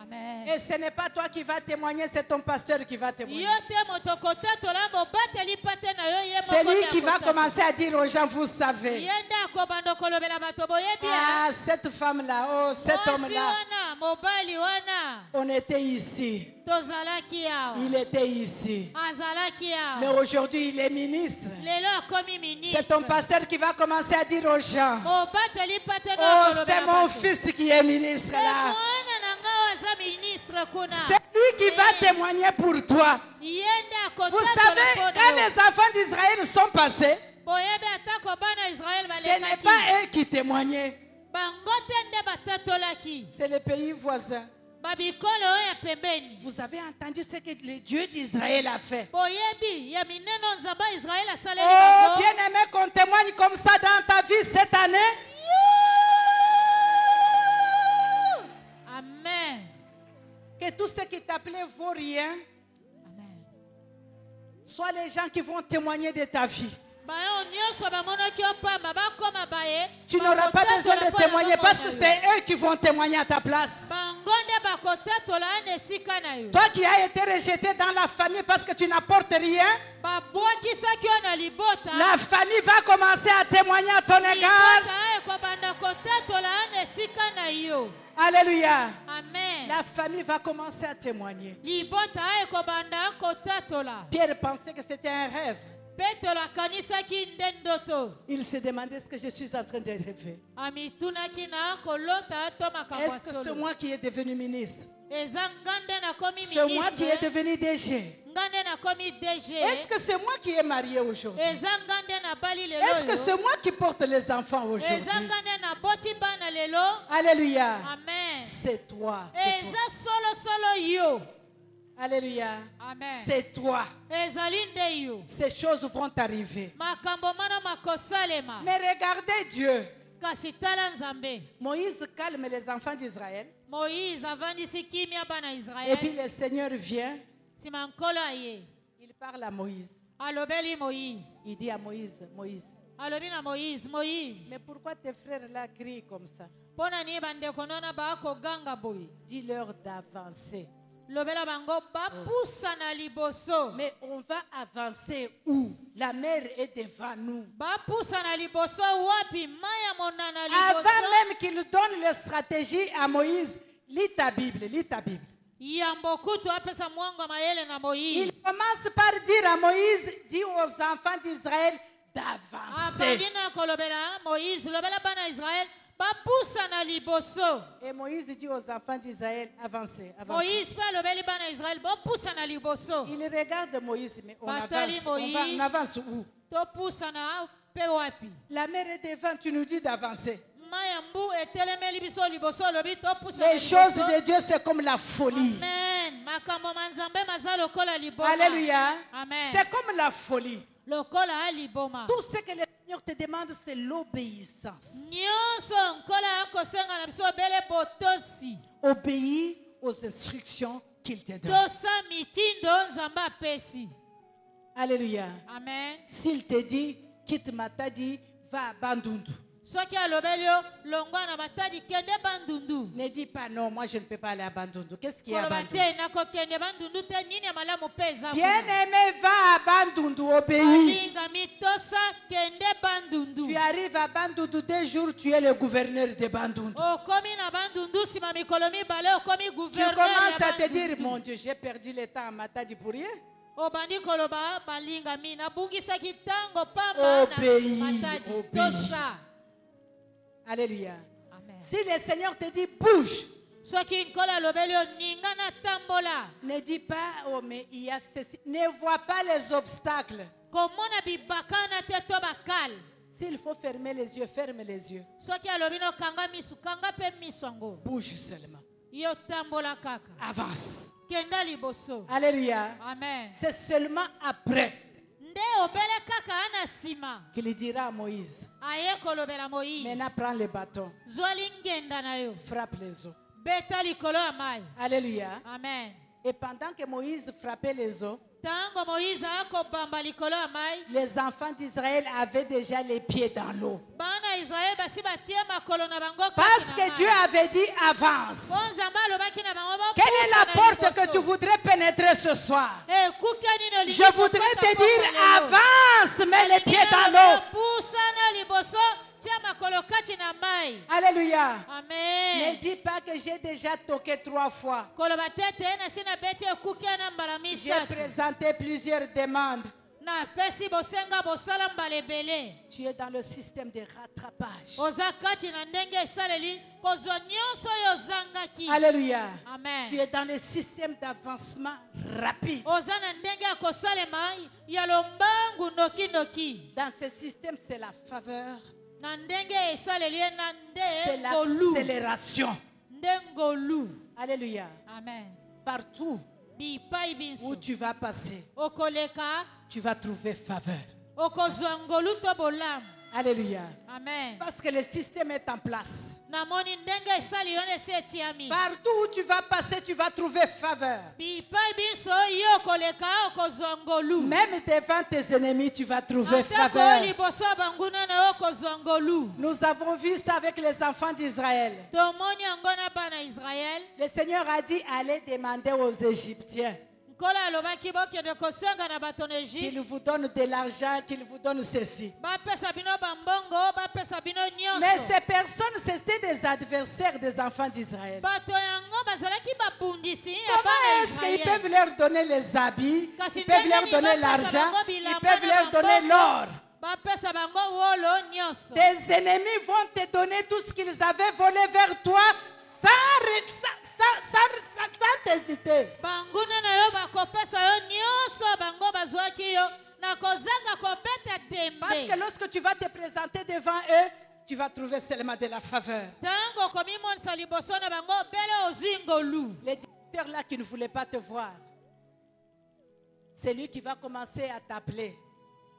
Amen. Et ce n'est pas toi qui vas témoigner, c'est ton pasteur qui va témoigner. Yo te motokota tola mobateli pate na yo ye moko. C'est lui qui va akotata. commencer à dire aux gens, vous savez. Yende akobanda kolobela bato boyebi. Ah, cette femme-là, oh, cet Mwasi homme-là, wana, mobali wana. on était ici. Tozalaki awa. Il était ici. Azalaki Mais awa. aujourd'hui, il est ministre. Lelo akomi ministre. C'est ton pasteur qui va commencer à dire aux gens, Mobateli pate na oh, kolobela c'est mon bato. fils qui est ministre là. Mwana na ngao aza ministre kuna. C'est lui qui va témoigner pour toi. Yende Vous akotata savez, na quand pono. les enfants d'Israël sont passés, Boyebe atako bana Israël ce n'est balekaki. pas eux qui témoignaient, Bango te nde batatolaki. c'est les pays voisins. Babikolo oyo pembeni. Vous avez entendu ce que le Dieu d'Israël a fait. Boyebi ya mineno nzamba Israël asaleli Oh, bango. bien aimé qu'on témoigne comme ça dans ta vie cette année. Amen. Que tous ceux qui t'appelaient vaut rien, Amen. soient les gens qui vont témoigner de ta vie. Bayo nyonso bamonaki opamba bakoma baye. Tu n'auras pas besoin de témoigner parce que c'est eux qui vont témoigner à ta place. Bango nde bakotatola ana esika na yo. Toi qui as été rejeté dans la famille parce que tu n'apportes rien, Babwakisaki yo na libota. la famille va commencer à témoigner à ton égard. Libota ekobanda kotatola ana esika na yo. Alléluia. Amen. La famille va commencer à témoigner. Libota ekobanda kotatola. Pierre pensait que c'était un rêve. Petelo akanisaki ndendoto. Il se demandait ce que je suis en train de rêver. Amitunaki na kolota to makambo Est-ce que c'est solo. moi qui est devenu ministre? Eza ngande na komi C'est moi qui est ministre. devenu DG. Ngande na komi DG. Est-ce que c'est moi qui est marié aujourd'hui? Eza ngande na bali lelo. Est-ce que c'est moi qui porte les enfants aujourd'hui? Eza ngande na boti bana lelo. Alléluia. Amen. C'est toi. C'est toi. Eza solo yo. Alléluia. Amen. C'est toi. Ezali nde yo. Ces choses vont arriver. Makambo mana makosalema. Mais regardez Dieu. Kasi tala nzambe. Moïse calme les enfants d'Israël. Moïse avandisi kimia bana Et Israël. puis le Seigneur vient. Sima nkolo aye. Il parle à Moïse. Alobeli Moïse. Il dit à Moïse, Moïse, Alobi na Moïse. Moïse. mais pourquoi tes frères là crient comme ça? Pona ni bandeko nona bakoganga boye. Dis-leur d'avancer. Lobela bango bapusa na liboso. Mais on va avancer où? La mer est devant nous. Bapusa na liboso wapi maya monana liboso. Avant même qu'il donne la stratégie à Moïse, lis ta Bible, lis ta Bible. Yambo kutu apesa mwango mayele na Il Moïse. commence par dire à Moïse, dis aux enfants d'Israël d'avancer. Abadina kolobela Moïse lobela bana Israël bapusa na liboso. Et Moïse dit aux enfants d'Israël, avancez, avancez. Moïse pa lobeli bana Israël bapusa na liboso. Il regarde Moïse, mais on Batali avance, Moïse. on avance où? Topusa na pe wapi. La mer est devant, tu nous dis d'avancer. Mayambu etelemeli biso liboso lobi topusa na Les choses liboso. de Dieu, c'est comme la folie. Amen. Makambo manzambe maza lokola liboma. Alléluia. Amen. C'est comme la folie. Lokola liboma. Tout ce que le Seigneur te demande, c'est l'obéissance. Nyonso nkola akosenga na biso bele botosi. Obéis aux instructions qu'il te donne. Tosa mitindo nzamba apesi. Alléluia. Amen. S'il te dit, quitte Matadi, va à Bandundu. Soki alobeli yo longwa na matadi kende bandundu. Ne dis pas non, moi je ne peux pas aller à Bandundu. Qu'est-ce qu'il y a à Koloba Bandundu? te nakokende bandundu te nini ya malamu mpe eza kuna. Bien-aimé, va à Bandundu, obéis. Alinga mitosa kende bandundu. Tu arrives à Bandundu 2 jours, tu es le gouverneur de Bandundu. Okomi na bandundu sima mikolo mibale okomi Tu gouverneur commences ya à te dire, bandundu. mon Dieu, j'ai perdu le temps à Matadi pour rien. Obandi koloba balinga mi nabungisaki ntango pamba Obéis, na matadi. obéis. Tosa. Alléluia. Amen. Si le Seigneur te dit, bouge, Soki nkolo alobeli yo ninga na tambola. ne dis pas, oh mais il y a ceci. Ne vois pas les obstacles. Komona bibakana te to bakal. S'il faut fermer les yeux, ferme les yeux. Soki alobi no kanga misu kanga pe misu yango. Bouge seulement. Yo tambola kaka. Avance. kenda liboso. Alléluia. Amen. C'est seulement après Nde obele kaka ana sima. qu'il dira à Moïse, Aye kolobela Moïse. maintenant prends le bâton, Zwali ngenda na yo. frappe les eaux. Beta likolo ya mai. Alléluia. Amen. Et pendant que Moïse frappait les eaux, Tango Moïse akobamba likolo ya mai. les enfants d'Israël avaient déjà les pieds dans l'eau. Bana Israël basi batie makolo na bango kati Parce na que mai. Dieu avait dit avance. Po Nzambe alobaki na bango Quelle est bopusa la na porte liboso. que tu voudrais pénétrer ce soir? Ekuke nini olingi Je voudrais kokota te dire koko lelo. avance, mets les pieds dans l'eau. Pusa na liboso tia makolo kati na mai. Alléluia. Ne Amen. dis pas que j'ai déjà toqué 3 fois. Koloba tete na sina beti ekuke na mbala J'ai misatu. présenté plusieurs demandes. Na pesi bosenga bosala mbala ebele. Tu es dans le système de rattrapage. Oza kati na ndenge esaleli kozwa nyonso oyo ozangaki. Alléluia. Amen. Tu es dans le système d'avancement rapide. Oza na ndenge ya kosalema ya lombangu ndoki. Dans ce système, c'est la faveur, Na ndenge esaleli ye na c'est nde ngolu. l'accélération. Nde ngolu. Alléluia. Amen. Partout Bipai où binso. tu vas passer, Okoleka tu vas trouver faveur. okozwa ngolu to bolamu. Alléluia. Amen. Parce que le système est en place. Namoni ndenge esali yo na esi etiami. Partout où tu vas passer, tu vas trouver faveur. Bipai binso yo okoleka okozwa ngolu. Même devant tes ennemis, tu vas trouver Atako faveur. liboso ya banguna na yo okozwa ngolu. Nous avons vu ça avec les enfants d'Israël. Tomoni yango na bana Israel. Le Seigneur a dit, allez demander aux Égyptiens Nkolo alobaki bokende kosenga na bato na qu'ils Egypte. vous donnent de l'argent, qu'ils vous donnent ceci. Bapesa bino bambongo, bapesa bino Mais nyonso. ces personnes, c'était des adversaires des enfants d'Israël. Bato yango bazalaki babundisi ya Comment bana est-ce qu'ils Israel. peuvent leur donner les habits, Kasi ils peuvent ndenge leur nini donner bapesa l'argent, bango ils bilamba peuvent na leur donner mabongo? l'or. Bapesa bango wolo nyonso. Tes ennemis vont te donner tout ce qu'ils avaient volé vers toi sans hésiter. Banguna na yo bakopesa yo nyonso bango bazwaki yo na kozanga kobeta Parce que tembe. lorsque tu vas te présenter devant eux, tu vas trouver seulement de la faveur. Tango komimonisa liboso na bango bele ozwi ngolu. Le directeur là qui ne voulait pas te voir, c'est lui qui va commencer à t'appeler.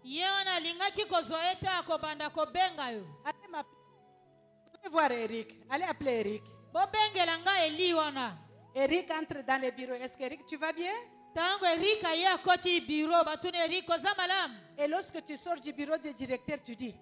Ye wana alingaki kozwa ye te akobanda kobenga yo. Allez m'appeler. Voir Eric. Allez appeler Eric. Bobengela nga Eli wana. Eric entre dans le bureau. Est-ce qu'Eric, tu vas bien? Tango Erika ye akoti biro batuni Erika oza malamu. Et lorsque tu sors du bureau du directeur, tu dis,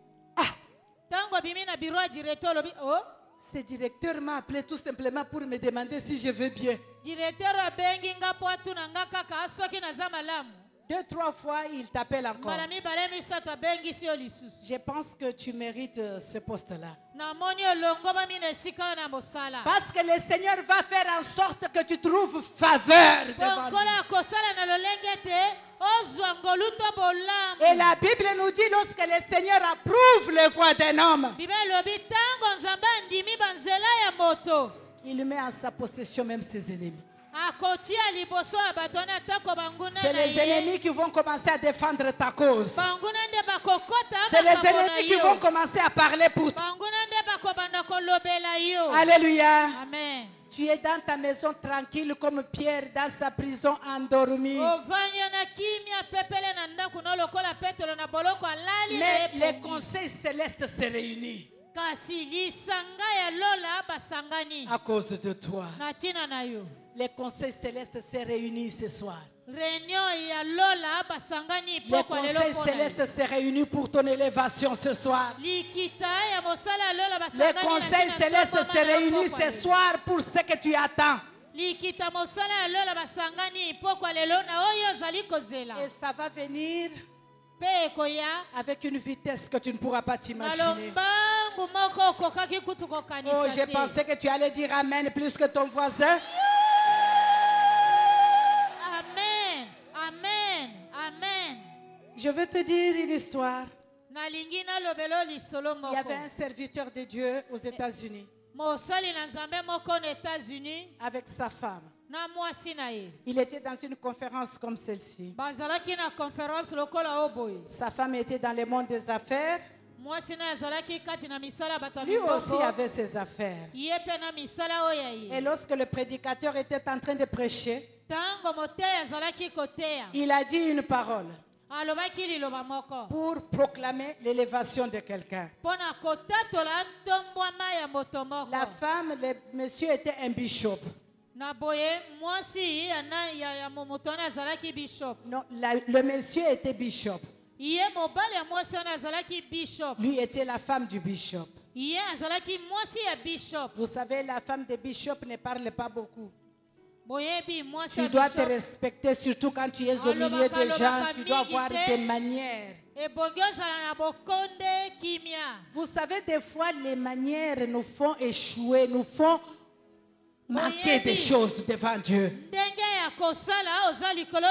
Tango bimi na biro ya directeur olobi oh ce directeur m'a appelé tout simplement pour me demander si je vais bien. directeur abengi nga po atuna nga kaka soki naza malamu. 2-3 fois, il t'appelle encore. Mbala mibale misato abengisi yo lisusu. Je pense que tu mérites ce poste-là. Namoni olongo bami na esika na mosala. Parce que le Seigneur va faire en sorte que tu trouves faveur devant lui. Bonkola akosala na lolenge te ozwa ngolu to Et bolamu. la Bible nous dit, lorsque le Seigneur approuve les voies d'un homme, Bible elobi tango nzambe andimi banzela ya moto. il met en sa possession même ses ennemis. Akotia liboso ya bato na atako banguna C'est na les ye. ennemis qui vont commencer à défendre ta cause. Banguna nde bakokota C'est les makambo na ennemis qui yo. vont commencer à parler pour toi. Banguna nde bakobanda kolobela yo. Alléluia. Amen. Tu es dans ta maison tranquille comme Pierre dans sa prison endormi. Ovanya na kimia pepele na ndaku na lokola Petro na boloko alali na Mais ye les pongi. conseils célestes se réunissent Kasi lisanga ya lola basangani. à cause de toi. Na tina na yo. Les conseils célestes se réunissent ce soir. Réunion ya lola basangani Les poko lelo conseils pona. célestes se réunissent pour ton élévation ce soir. Likita ya mosala lola Les basangani. conseils célestes se réunissent ce soir pour ce que tu attends. Likita mosala ya lola basangani poko lelo na oyo zali kozela. Et ça va venir Pe koya. avec une vitesse que tu ne pourras pas t'imaginer. Alombangu moko kokaki kutu Oh, kokanisa j'ai te. pensé que tu allais dire Amen plus que ton voisin. Amen. Amen. Amen. Je veux te dire une histoire. Nalingi nalobelo lisolo Il y moko. avait un serviteur de Dieu aux États-Unis Mosali na nzambe moko na États-Unis avec sa femme. na mwasi na ye. Il était dans une conférence comme celle-ci. Bazalaki na conférence lokola oboye. Sa femme était dans le monde des affaires. Mwasi na azalaki kati na misala bato ya Lui aussi miboko. avait ses affaires. Ye pe na misala oyo ya Et ye. lorsque le prédicateur était en train de prêcher, Tango moteya azalaki koteya. il a dit une parole Alobaki liloba moko. pour proclamer l'élévation de quelqu'un. Pona kotatola ntombwama ya moto moko. La femme, le monsieur était un bishop. Na boye mwasi ya moto wana azalaki bishop. Non, le monsieur était bishop. Iye mobali ya mwasi wana azalaki bishop. Lui était la femme du bishop. Iye azalaki mwasi ya bishop. Vous savez, la femme de bishop ne parle pas beaucoup. Boyebi mwasi Tu ya dois te bishop. respecter, surtout quand tu es au milieu des gens. Tu dois avoir des manières. Ebongi ozala na bokonde kimia. Vous savez, des fois, les manières nous font échouer, nous font manquer des choses devant Dieu. Ndenge ya kosala oza likolo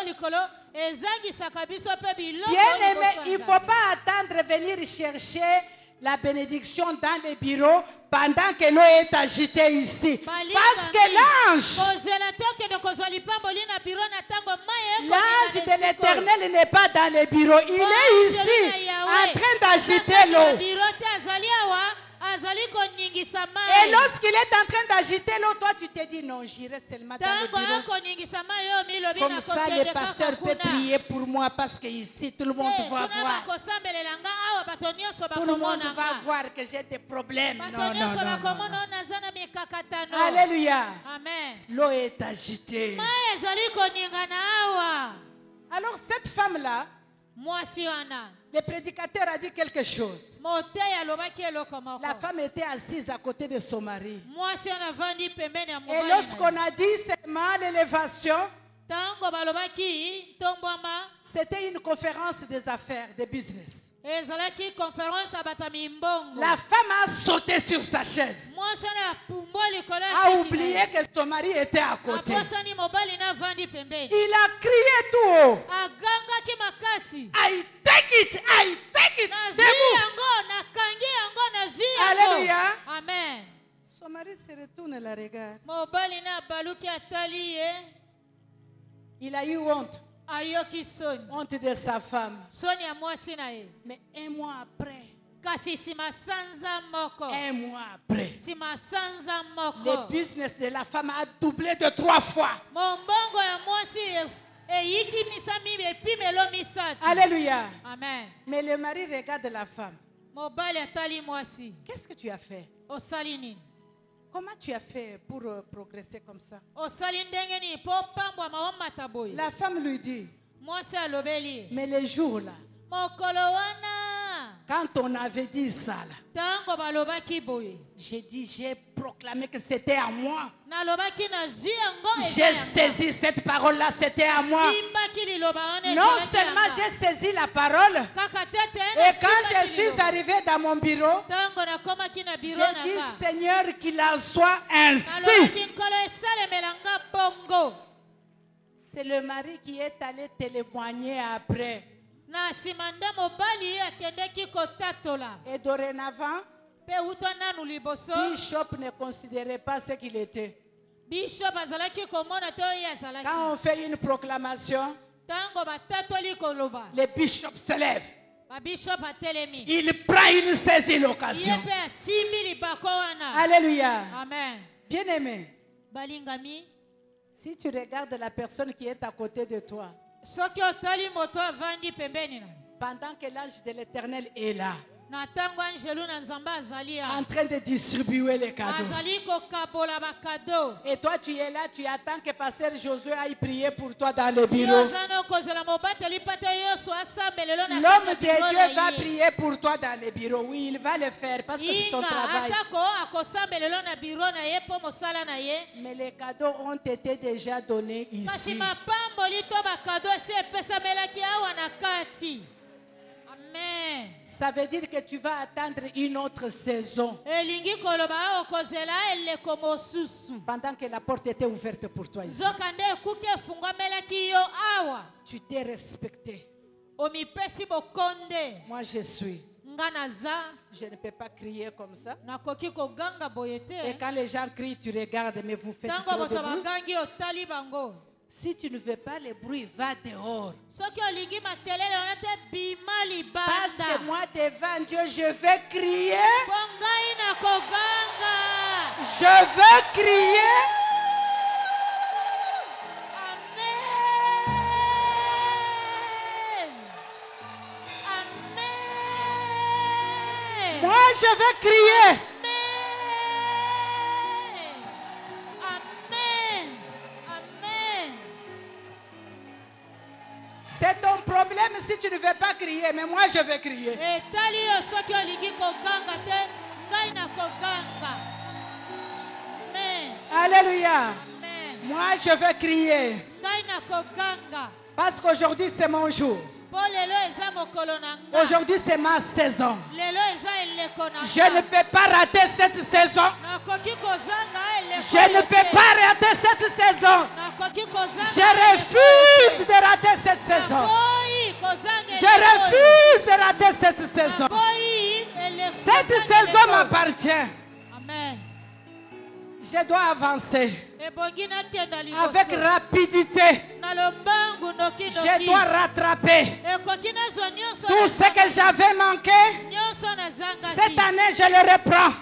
ezangisaka biso pe biloko. Bien aimé, il ne faut pas attendre venir chercher la bénédiction dans les bureaux pendant que l'eau est agitée ici. Parce que l'ange de l'Éternel n'est pas dans les bureaux. Il est ici en train d'agiter l'eau. Et lorsqu'il est en train d'agiter l'eau, toi tu te dis non, j'irai seulement dans le bureau. Comme ça, le pasteur peut prier pour moi parce que ici tout le monde va voir. Tout le monde va voir que j'ai des problèmes. Non, non, non. Alléluia. Amen. L'eau est agitée. Alors cette femme-là, le prédicateur a dit quelque chose. La femme était assise à côté de son mari. Et lorsqu'on a dit seulement l'élévation, c'était une conférence des affaires, de business. La femme a sauté sur sa chaise, a oublié que son mari était à côté. Il a crié tout haut. I take it, I take it. Alléluia. Amen. Son mari se retourne et la regarde. Il a eu honte. Honte de sa femme. Mais un mois après, le business de la femme a doublé de 3 fois. Alléluia. Amen. Mais le mari regarde la femme. Qu'est-ce que tu as fait? Comment tu as fait pour progresser comme ça? La femme lui dit, mais les jours là, quand on avait dit ça là, j'ai proclamé que c'était à moi. J'ai saisi cette parole là, c'était à moi. Non seulement j'ai saisi la parole, et quand je suis arrivé dans mon bureau, j'ai dit Seigneur qu'il en soit ainsi. C'est le mari qui est allé témoigner après. Et dorénavant, Bishop ne considérait pas ce qu'il était. Quand on fait une proclamation, le bishop se lève. Il prend une saisie l'occasion. Alléluia. Amen. Bien aimé, si tu regardes la personne qui est à côté de toi, pendant que l'ange de l'Éternel est là, en train de distribuer les cadeaux, et toi tu es là, tu attends que pasteur Josué aille prier pour toi dans le bureau. L'homme de Dieu va prier pour toi dans le bureau. Oui, il va le faire parce que c'est son travail. Mais les cadeaux ont été déjà donnés ici. Amen. Ça veut dire que tu vas attendre une autre saison. Pendant que la porte était ouverte pour toi ici. Tu t'es respecté. Moi je suis. Je ne peux pas crier comme ça. Et quand les gens crient, tu regardes, mais vous faites trop de bruit. Si tu ne veux pas le bruit, va dehors. Parce que moi, devant Dieu, je veux crier. Je veux crier. je vais crier. Amen. Amen. C'est ton problème si tu ne veux pas crier, mais moi je vais crier. Etali yo soki olingi koganga te, ngai na koganga. Amen. Alléluia. Amen. Moi je vais crier. Ngai na koganga. Parce qu'aujourd'hui c'est mon jour. Po lelo eza mokolo na nga. Aujourd'hui c'est ma saison. Lelo eza eleko na nga. Je ne peux pas rater cette saison. Nakoki kozanga eleko. Je ne peux pas rater cette saison. Nakoki kozanga. Je refuse de rater cette saison. Je refuse de rater cette saison. Cette saison m'appartient. Amen. Je dois avancer avec rapidité. Je dois rattraper tout ce que j'avais manqué. Cette année, je le reprends.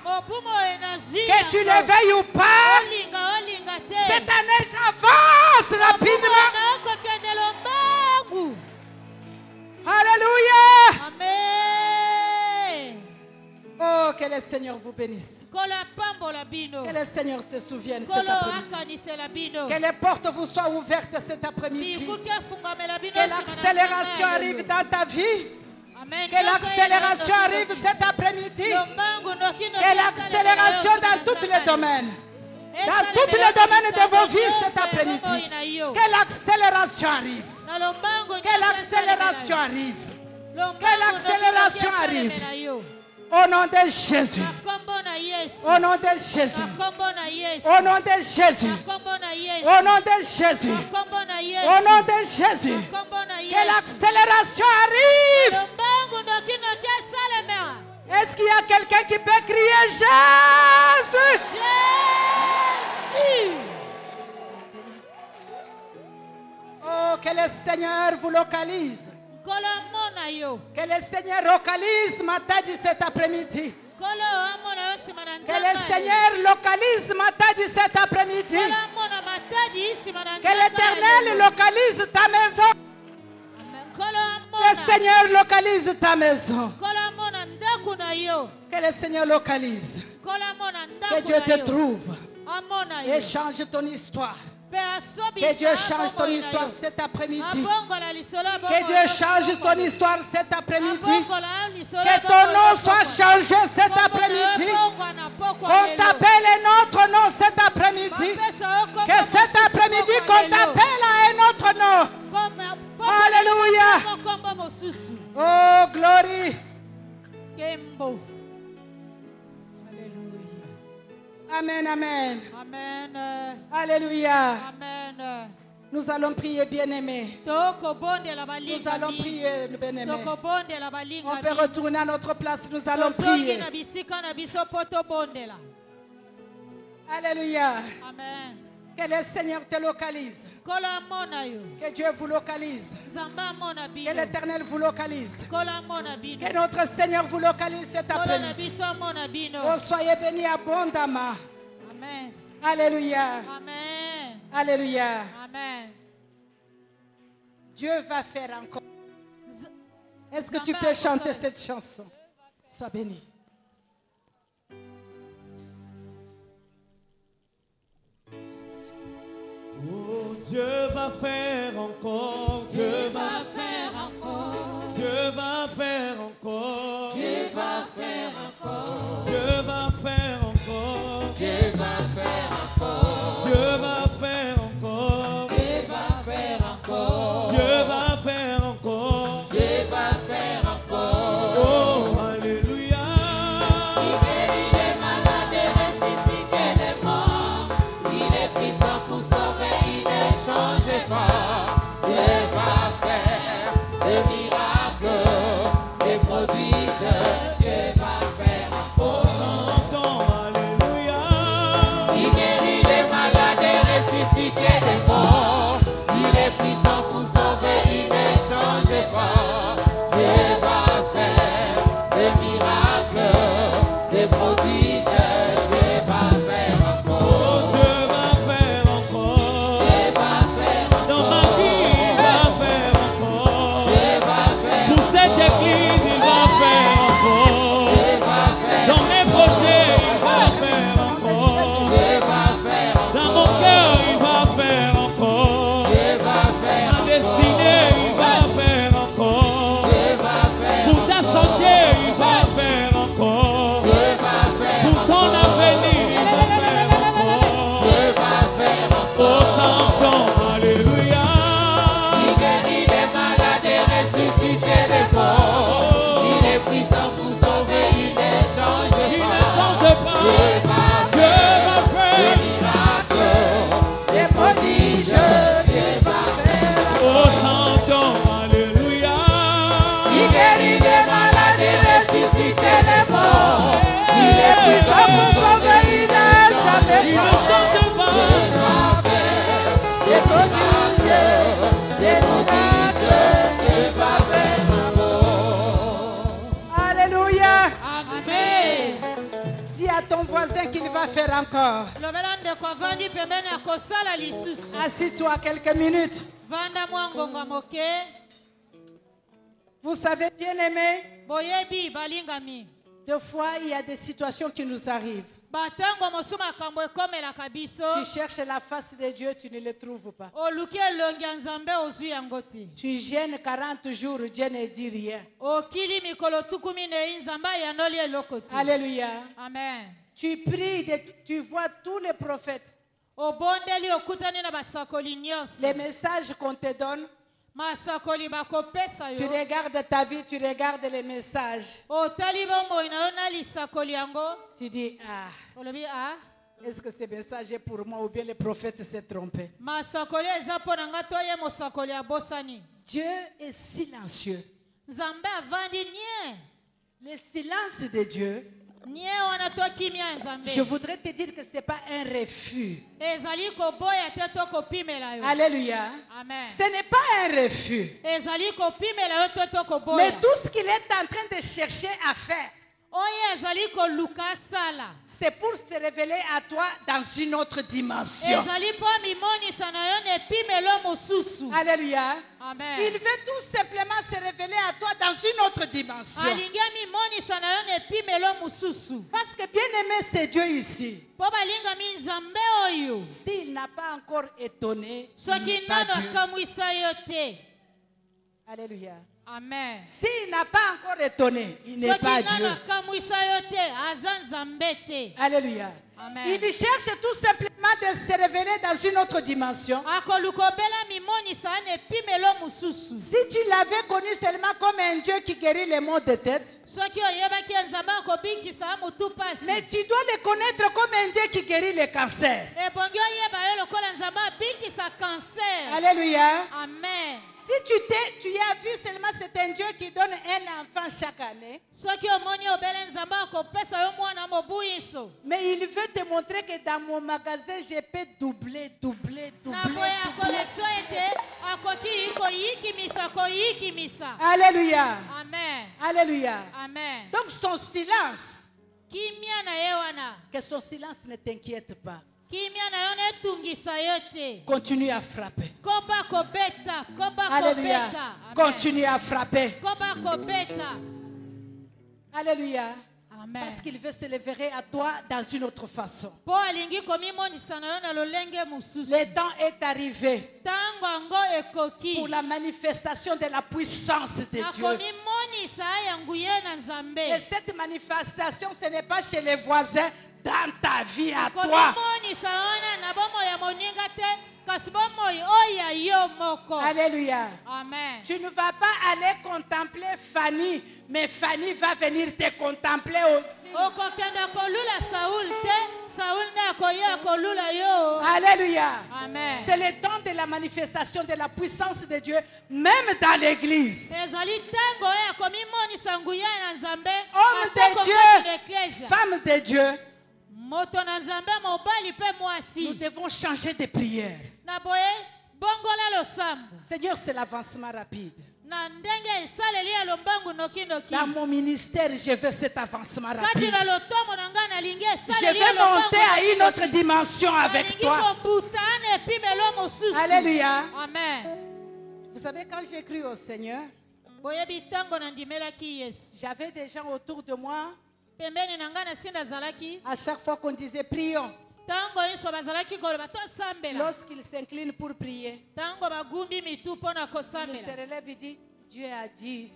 Que tu le veuilles ou pas, cette année, j'avance rapidement. Alléluia. Amen. Oh, que le Seigneur vous bénisse. Que le Seigneur se souvienne cet après-midi. Que les portes vous soient ouvertes cet après-midi. Que l'accélération arrive dans ta vie. Que l'accélération arrive cet après-midi. Que l'accélération dans tous les domaines. Dans tous les domaines de vos vies cet après-midi. Que l'accélération arrive. Que l'accélération arrive. Que l'accélération arrive. Au nom de Jésus. Au nom de Jésus. Au nom de Jésus. Au nom de Jésus. Au nom de Jésus. Que l'accélération arrive. Est-ce qu'il y a quelqu'un qui peut crier Jésus? Jésus. Oh, que le Seigneur vous localise. Que le Seigneur localise Matadi cet après-midi. Que le Seigneur localise Matadi cet après-midi. Que l'Éternel localise ta maison. Que le Seigneur localise ta maison. Que le Seigneur localise. Que Dieu te trouve et change ton histoire. Que Dieu change ton histoire cet après-midi. Que Dieu change ton histoire cet après-midi. Que ton nom soit changé cet après-midi. Qu'on t'appelle un autre nom cet après-midi. Que cet après-midi qu'on t'appelle à un autre nom. Alléluia. Oh, gloire. Amen, amen. Amen. Alléluia. Amen. Nous allons prier, bien-aimés. Nous allons prier, bien-aimés. On peut retourner à notre place. Nous allons prier. Alléluia. Amen. Que le Seigneur te localise. Que Dieu vous localise. Que l'Éternel vous localise. Que notre Seigneur vous localise cet après-midi. Oh, soyez bénis abondamment. Amen. Alléluia. Amen. Alléluia. Amen. Dieu va faire encore. Est-ce que tu peux chanter cette chanson? Sois béni. Oh, Dieu va faire encore, Dieu va faire encore, Dieu va faire encore, Dieu va faire encore, Dieu va faire encore, Dieu va faire encore, Dieu va faire encore, Dieu va faire encore, Dieu va faire encore, Dieu va faire encore. Oh, alléluia. Il guérit les malades et ressuscite les morts. Il est puissant pour sauver, il ne change pas. Dieu va faire des miracles. faire encore. lobela ndeko avandi pembeni ya kosala lisusu. Assis-toi quelques minutes. Vanda mwa ngonga moke. Vous savez, bien aimé, Boyebi balingami. des fois, il y a des situations qui nous arrivent. Batango mosuma kambo ekomelaka biso. Tu cherches la face de Dieu, tu ne le trouves pas. Oluki elongi ya nzambe ozwi yango te. Tu gênes 40 jours, Dieu ne dit rien. Okili mikolo tukumi nei nzambe ayanoli eloko te. Alléluia. Amen. Tu pries, tu vois tous les prophètes. Obondeli okutani na basakoli nyonso. Les messages qu'on te donne, Masakoli bakopesa tu yo. regardes ta vie, tu regardes les messages. Otali bomoi na yo na lisakoli yango. Tu dis, ah, Olobi ah. est-ce que ce message est pour moi ou bien le prophète s'est trompé? Masakoli eza mpo na nga to ye mosakoli abosani. Dieu est silencieux. Nzambe avandi nie. Le silence de Dieu, Nie wana to kimia nzambe. je voudrais te dire que ce n'est pas un refus. Ezali koboya te to kopimela yo. Alléluia. Amen. Ce n'est pas un refus. Ezali kopimela yo to koboya. Mais tout ce qu'il est en train de chercher à faire, Oye ezali koluka sala. c'est pour se révéler à toi dans une autre dimension. Ezali po mimonisa na yo ne pimelo mosusu. Alléluia. Amen. Il veut tout simplement se révéler à toi dans une autre dimension. Alingia mimonisa na yo ne pimelo mosusu. Parce que bien aimé, c'est Dieu ici. Po balinga mi nzambe oyo. S'il n'a pas encore étonné, il Soki n'est pas nano Dieu. akamwisa yo te. Alléluia. Amen. S'il n'a pas encore étonné, il n'est Soki pas nano Dieu. akamwisa yo te, aza nzambe te. Alléluia. Amen. Il cherche tout simplement de se révéler dans une autre dimension. Akolukobela mimonisa ne pimelo mosusu. Si tu l'avais connu seulement comme un Dieu qui guérit les maux de tête, Soki oyebaki nzambe akobikisa motu pasi. mais tu dois le connaître comme un Dieu qui guérit les cancers. Ebongi oyeba yo lokola nzambe abikisa cancer. Alléluia. Amen. Si tu as vu seulement c'est un Dieu qui donne un enfant chaque année, Soki omoni obele nzambe akopesa yo mwana mobuiso. mais il veut te montrer que dans mon magasin, je peux doubler. Na boya collection ete akoki koyikimisa koyikimisa. Alléluia. Amen. Alléluia. Amen. Donc son silence, Kimia na ye wana. que son silence ne t'inquiète pas. Kimia na yo netungisa yo te. Continue à frapper. Koba kobeta, koba Alléluia. kobeta. Amen. Continue à frapper. Koba kobeta. Alléluia. Amen. Parce qu'il veut se révéler à toi dans une autre façon. Po alingi komimonisa na yo na lolenge mususu. Le temps est arrivé Tango ango ekoki. pour la manifestation de la puissance de Dieu. Akomimonisa yangu ye na nzambe. Et cette manifestation, ce n'est pas chez les voisins, dans ta vie à toi. Akomimonisa wana na bomo ya moninga te. Kasi bomo oya yo moko. Alléluia. Amen. Tu ne vas pas aller contempler Fanny, mais Fanny va venir te contempler aussi. Okokenda kolula Saul te. Saul ne akoya kolula yo. Alléluia. Amen. C'est le temps de la manifestation de la puissance de Dieu, même dans l'église. Ezali tango ya komimonisa nguya na nzambe. Homme ata de kokati Dieu, l'ecclésia. femme de Dieu, Moto na nzambe mobali pe nous mwasi. devons changer de prière. Na boye bongola losambo. Seigneur, c'est l'avancement rapide. Na ndenge esaleli ya lombangu noki noki. Dans mon ministère, je veux cet avancement Kati rapide. na lotomo na nga nalingi Je esaleli ya veux lombangu monter à une autre dimension avec nalingi toi. kobutana epimelo mosusu. Alléluia. Amen. Vous savez, quand j'ai cru au Seigneur, Boyebi tango nandimelaki Yesu. j'avais des gens autour de moi. Pembeni na nga nasinda zalaki. À chaque fois qu'on disait prions, Tango nyonso bazalaki koloba tosambela. lorsqu'ils s'inclinent pour prier, Tango bagumbi mitu mpo na il se kosambela. relève et dit, Dieu a dit,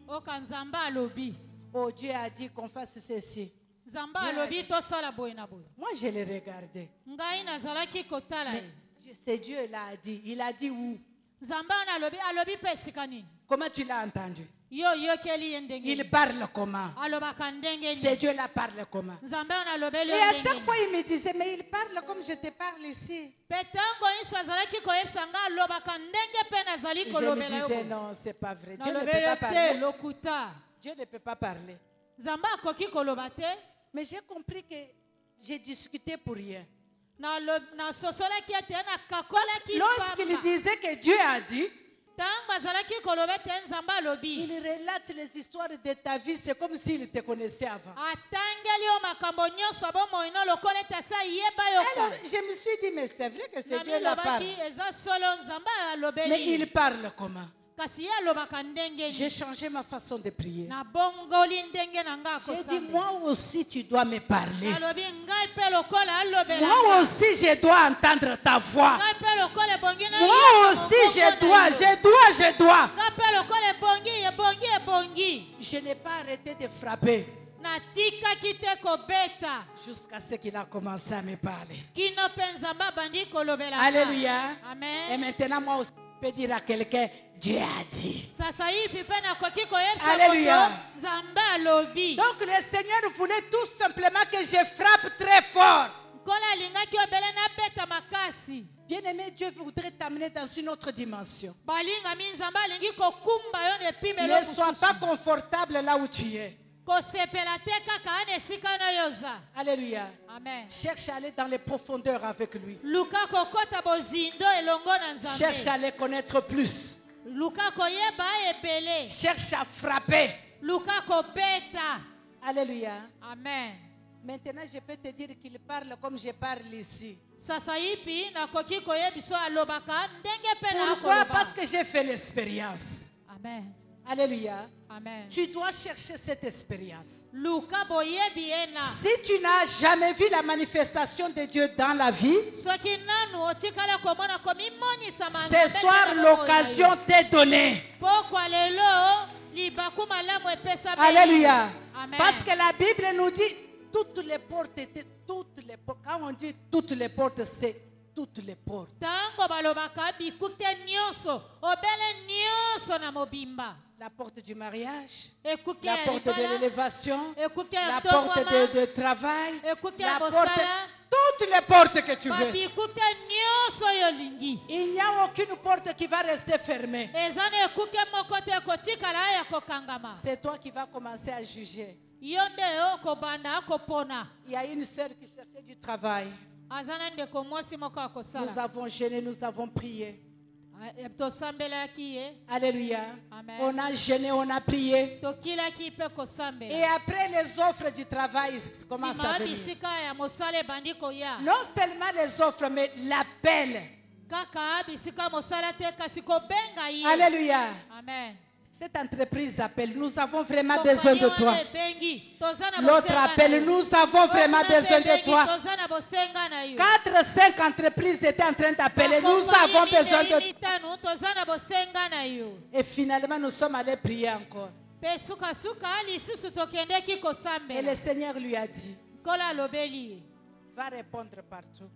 Oka nzambe alobi. oh Dieu a dit qu'on fasse ceci. Nzambe alobi tosala boye na boye. Moi, je l'ai regardé. Ngai nazalaki kotala Mais ye. c'est Dieu l'a dit. Il a dit où? Nzambe wana alobi pe esika nini? Comment tu l'as entendu? Yo yokeli ye ndenge Il nini? parle comment? Alobaka ndenge C'est nini? Dieu la parle comment? Nzambe wana alobeli Et yo à ndenge chaque nini? fois, il me disait, mais il parle comme je te parle ici. Pe tango nyonso azalaki koyebisa nga alobaka ndenge mpe nazali Je lui kolobela yo. disais, non, c'est pas vrai. Dieu ne peut Nalobeli pas yo te parler. lokuta. Dieu ne peut pas parler. Nzambe akoki koloba te. Mais j'ai compris que j'ai discuté pour rien. Nasosolaki ete nakakolaki Lorsqu'il disait que Dieu a dit, ntango azalaki koloba ete nzambe alobi Il relate les histoires de ta vie, c'est comme s'il te connaissait avant. atangeli yo makambo nyonso ya bomoi no lokola ete asa yeba yo Alors, kala. je me suis dit, mais c'est vrai que c'est Na Dieu la parle. nilobaki eza solo nzambe Mais alobeli il parle comment? kasi ye alobaka ndenge J'ai changé ma façon de prier. nabongoli ndenge na ngai J'ai dit, akosambela. moi aussi, tu dois me parler. alobi ngai mpe lokola alobela Moi ngai. aussi, je dois entendre ta voix. ngai mpe lokola ebongi na Moi yeba aussi, mongongo je na dois, yo. je dois. ngai mpe lokola ebongi. Je n'ai pas arrêté de frapper natikaki te kobeta jusqu'à ce qu'il a commencé à me parler. kino mpe nzambe abandi kolobela ngai. Alléluia. Et amen. maintenant, moi aussi, je peux dire à quelqu'un, Dieu a dit. sasa hivi mpe nakoki koyebisa Alléluia. moto nzambe alobi Donc le Seigneur voulait tout simplement que je frappe très fort. nkolo alingaki obele nabeta makasi. Bien-aimé, Dieu voudrait t'amener dans une autre dimension. balingami nzambe alingi kokumba yo na epimelo Ne sois mosusu pas confortable là où tu es. kosepela te kaka ana esika na yo oza. Alléluia. amen. Cherche à aller dans les profondeurs avec lui. luka kokota bozindo elongo na Cherche à nzambe. les connaître plus. luka koyeba ebele. Cherche à frapper. luka kobeta. Alléluia. amen. Maintenant, je peux te dire qu'il parle comme je parle ici. sasa hivi nakoki koyebiso alobaka ndenge mpe na Pourquoi? akoloba. Parce que j'ai fait l'expérience. amen. Alléluia. amen. Tu dois chercher cette expérience. luka boyebi ye na. Si tu n'as jamais vu la manifestation de Dieu dans la vie, soki nanu otikala komona komimonisama ce soir, l'occasion t'est donnée. pokwa lelo libaku malamu epesa bino. Alléluia. amen. Parce que la Bible nous dit toutes les portes étaient toutes les portes. Quand on dit toutes les portes, c'est toutes les portes. ntango balobaka bikuke nyonso obele nyonso na mobimba. La porte du mariage, ekuke la ya porte de libala, l'élévation, ekuke ya la porte tongwama, de travail, ekuke la ya porte, bosala, toutes les portes que tu veux. babikuke nyonso oyo olingi. Il n'y a aucune porte qui va rester fermée. eza na ekuke moko te ekotikala ya kokangama. C'est toi qui vas commencer à juger. yo nde okobanda akopona. Il y a une sœur qui cherchait du travail. aza na ndeko mwasi moko Nous akosala. avons jeûné, nous avons prié. tosambelaki ye. Alléluia. Amen. On a jeûné, on a prié. tokilaki mpe Et kosambela. après les offres du travail commencent à nsima venir. bisika ya mosala ebandi koya. Non seulement les offres, mais l'appel. kaka bisika mosala te kasi kobenga ye. Alléluia. amen. Cette entreprise appelle. Nous avons vraiment besoin de toi. ebengi toza na L'autre bosenga na appelle. yo. Nous avons vraiment Wana besoin mpe de toi. toza na bosenga na yo. 4, 5 entreprises étaient en train d'appeler. Nous Bakongomani avons besoin de toi. mitano toza na bosenga na yo. Et finalement, nous sommes allés prier encore. mpe sukasuka lisusu tokendeki Et le kosambela. Seigneur lui a dit, nkolo alobeli ye. va répondre partout.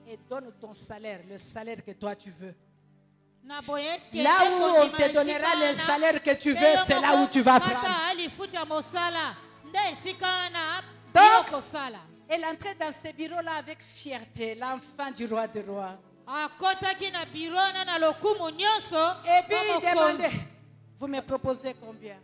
Et donne ton salaire, le salaire que toi tu veux. na boye Là où on te donnera le salaire que tu veux, c'est là où tu vas prendre. alifuti ya mosala nde esika wana Donc, kosala. elle entrait dans ce bureau-là avec fierté, l'enfant du roi des rois. akotaki na biro na na lokumu nyonso. Et puis mwa il demandait, mokonzi. vous me proposez combien?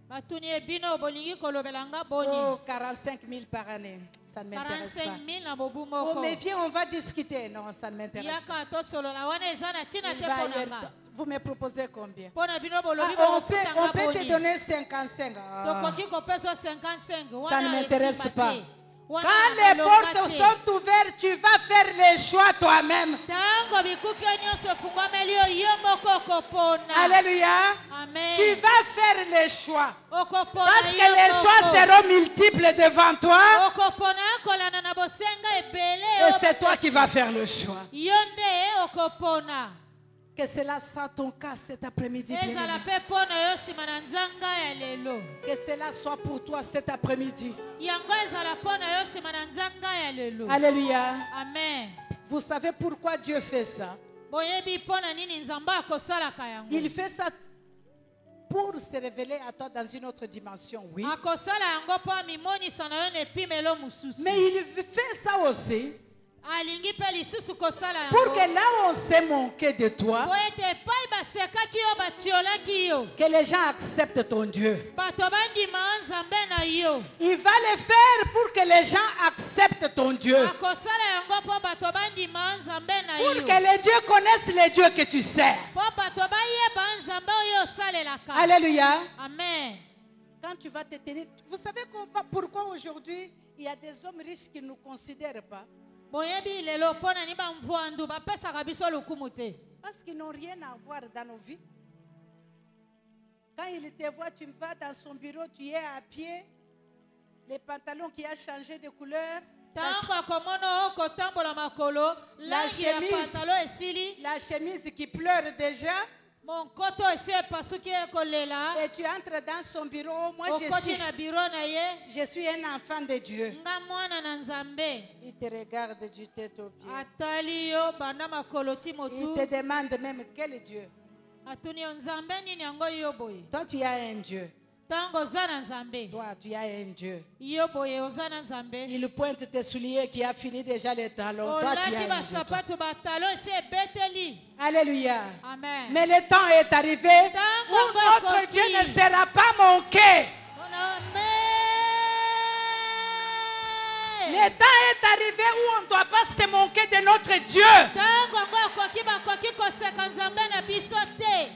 batuni ye bino bolingi kolobela nga boni. Oh, 45 000 par année. Ça ne m'intéresse 45 pas. 000 na bobu Oh, moko. mais viens, on va discuter. Non, ça ne m'intéresse pas. yaka tosolola wana eza na ntina Il te va mpo y na être- nga. Vous me proposez combien? mpo na bino Ah, bolobi on peut bokofutanga te boni. donner 55. Ah. tokoki kopesa 55 Ça wana ne m'intéresse esimba pas. te. Wana Quand les balonga portes te. sont ouvertes, tu vas faire les choix toi-même. ntango bikuki nyonso efungwameli yo yo moko okopona. Alléluia. amen. Tu vas faire les choix. okopona Parce que yo les moko. choix seront multiples devant toi. okopona akolanda na bosenga ebele Et yo c'est toi moko. qui vas faire le choix. yo nde okopona. Que cela soit ton cas cet après-midi. ezala bien-aimé. mpe mpo na yo nsima na nzanga ya lelo. Que cela soit pour toi cet après-midi. yango ezala mpo na yo nsima na nzanga ya lelo. Alléluia. amen. Vous savez pourquoi Dieu fait ça? boyebi mpo na nini nzambe akosalaka yango. Il fait ça pour se révéler à toi dans une autre dimension, oui. akosala yango mpo amimonisa na yo na epimelo mosusu. Mais il fait ça aussi alingi pe lisusu kosala yango pour que là où on s'est manqué de toi, po ete epai basekaki yo batiolaki yo que les gens acceptent ton Dieu. bato bandima nzambe na yo Il va le faire pour que les gens acceptent ton Dieu. akosala yango mpo bato bandima nzambe na Pour yo que les dieux connaissent les dieux que tu sers. mpo bato bayeba nzambe oyo osalelaka Alléluia. amen. Quand tu vas te tenir, vous savez pourquoi aujourd'hui il y a des hommes riches qui ne nous considèrent pas? boyebi lelo mpo nani bamvwandu bapesaka biso lokumu te Parce qu'ils n'ont rien à voir dans nos vies. Quand il te voit, tu vas dans son bureau, tu es à pied, les pantalons qui ont changé de couleur, ntango akomona okotambola makolo langi ya chemise. pantalo esili la chemise qui pleure déjà, monkoto esi epasuki ekolela et tu entres dans son bureau. Moi, okoti na biro na ye je suis un enfant de Dieu. nga mwana na nzambe Il te regarde du tête aux pieds. atali yo banda makolo ti Il motu te demande même quel Dieu. atuni yo nzambe nini yango yo boye Toi, tu as un Dieu. ntango oza na nzambe Toi, tu as un Dieu. yo boye oza na nzambe Il pointe tes souliers qui a fini déjà les talons. Toi, tu olati as un Dieu. basapatu batalo esi ebeteli Alléluia. amen. Mais le temps est arrivé où notre Dieu ne sera pas manqué. Le temps est arrivé où on ne doit pas se manquer de notre Dieu. ntango yango akoki bakoki koseka nzambe na biso te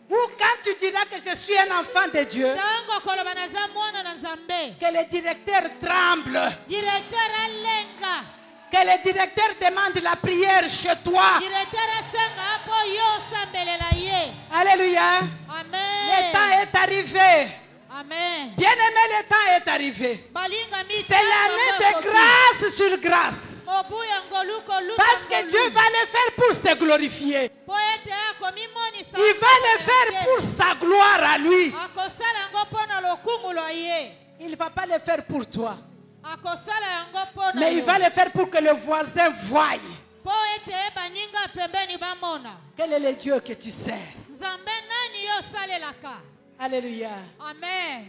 Ou quand tu diras que je suis un enfant de Dieu, ntango koloba naza mwana na nzambe que le directeur tremble, directeur alenga que le directeur demande la prière chez toi. directeur asenga mpo yo osambelela ye Alléluia. Le amen temps est arrivé. amen Bien-aimé, le temps est arrivé. balinga C'est l'année de grâce sur grâce. obuya ngoluko Parce que Dieu va le faire pour se glorifier. po ete akomimonisa Il va le faire pour sa gloire à lui. akosala yango mpo na lokumu lwa ye Il ne va pas le faire pour toi. akosala yango mpo na Mais il yo va le faire pour que le voisin voie mpo ete baninga pembeni bamona quel est le Dieu que tu sers. nzambe nani yo osalelaka Alléluia. amen.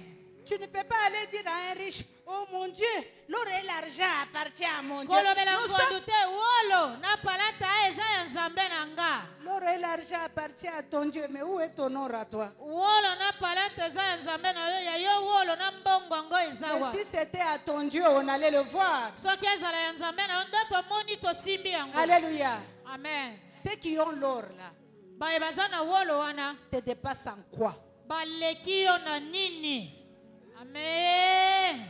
Tu ne peux pas aller dire à un riche, oh mon Dieu, l'or et l'argent appartiennent à mon Dieu. kolobela Nous mvandu sommes- te wolo na palata eza ya nzambe na nga L'or et l'argent appartiennent à ton Dieu, mais où est ton or à toi? wolo na palata eza ya nzambe na yo ya yo wolo na mbongo yango eza Mais wa si c'était à ton Dieu, on allait le voir. soki ezala ya nzambe na yo nde tomoni tosimbi yango Alléluia. amen. Ceux qui ont l'or là, baye baza na wolo wana te dépassent en quoi? baleki yo na nini amen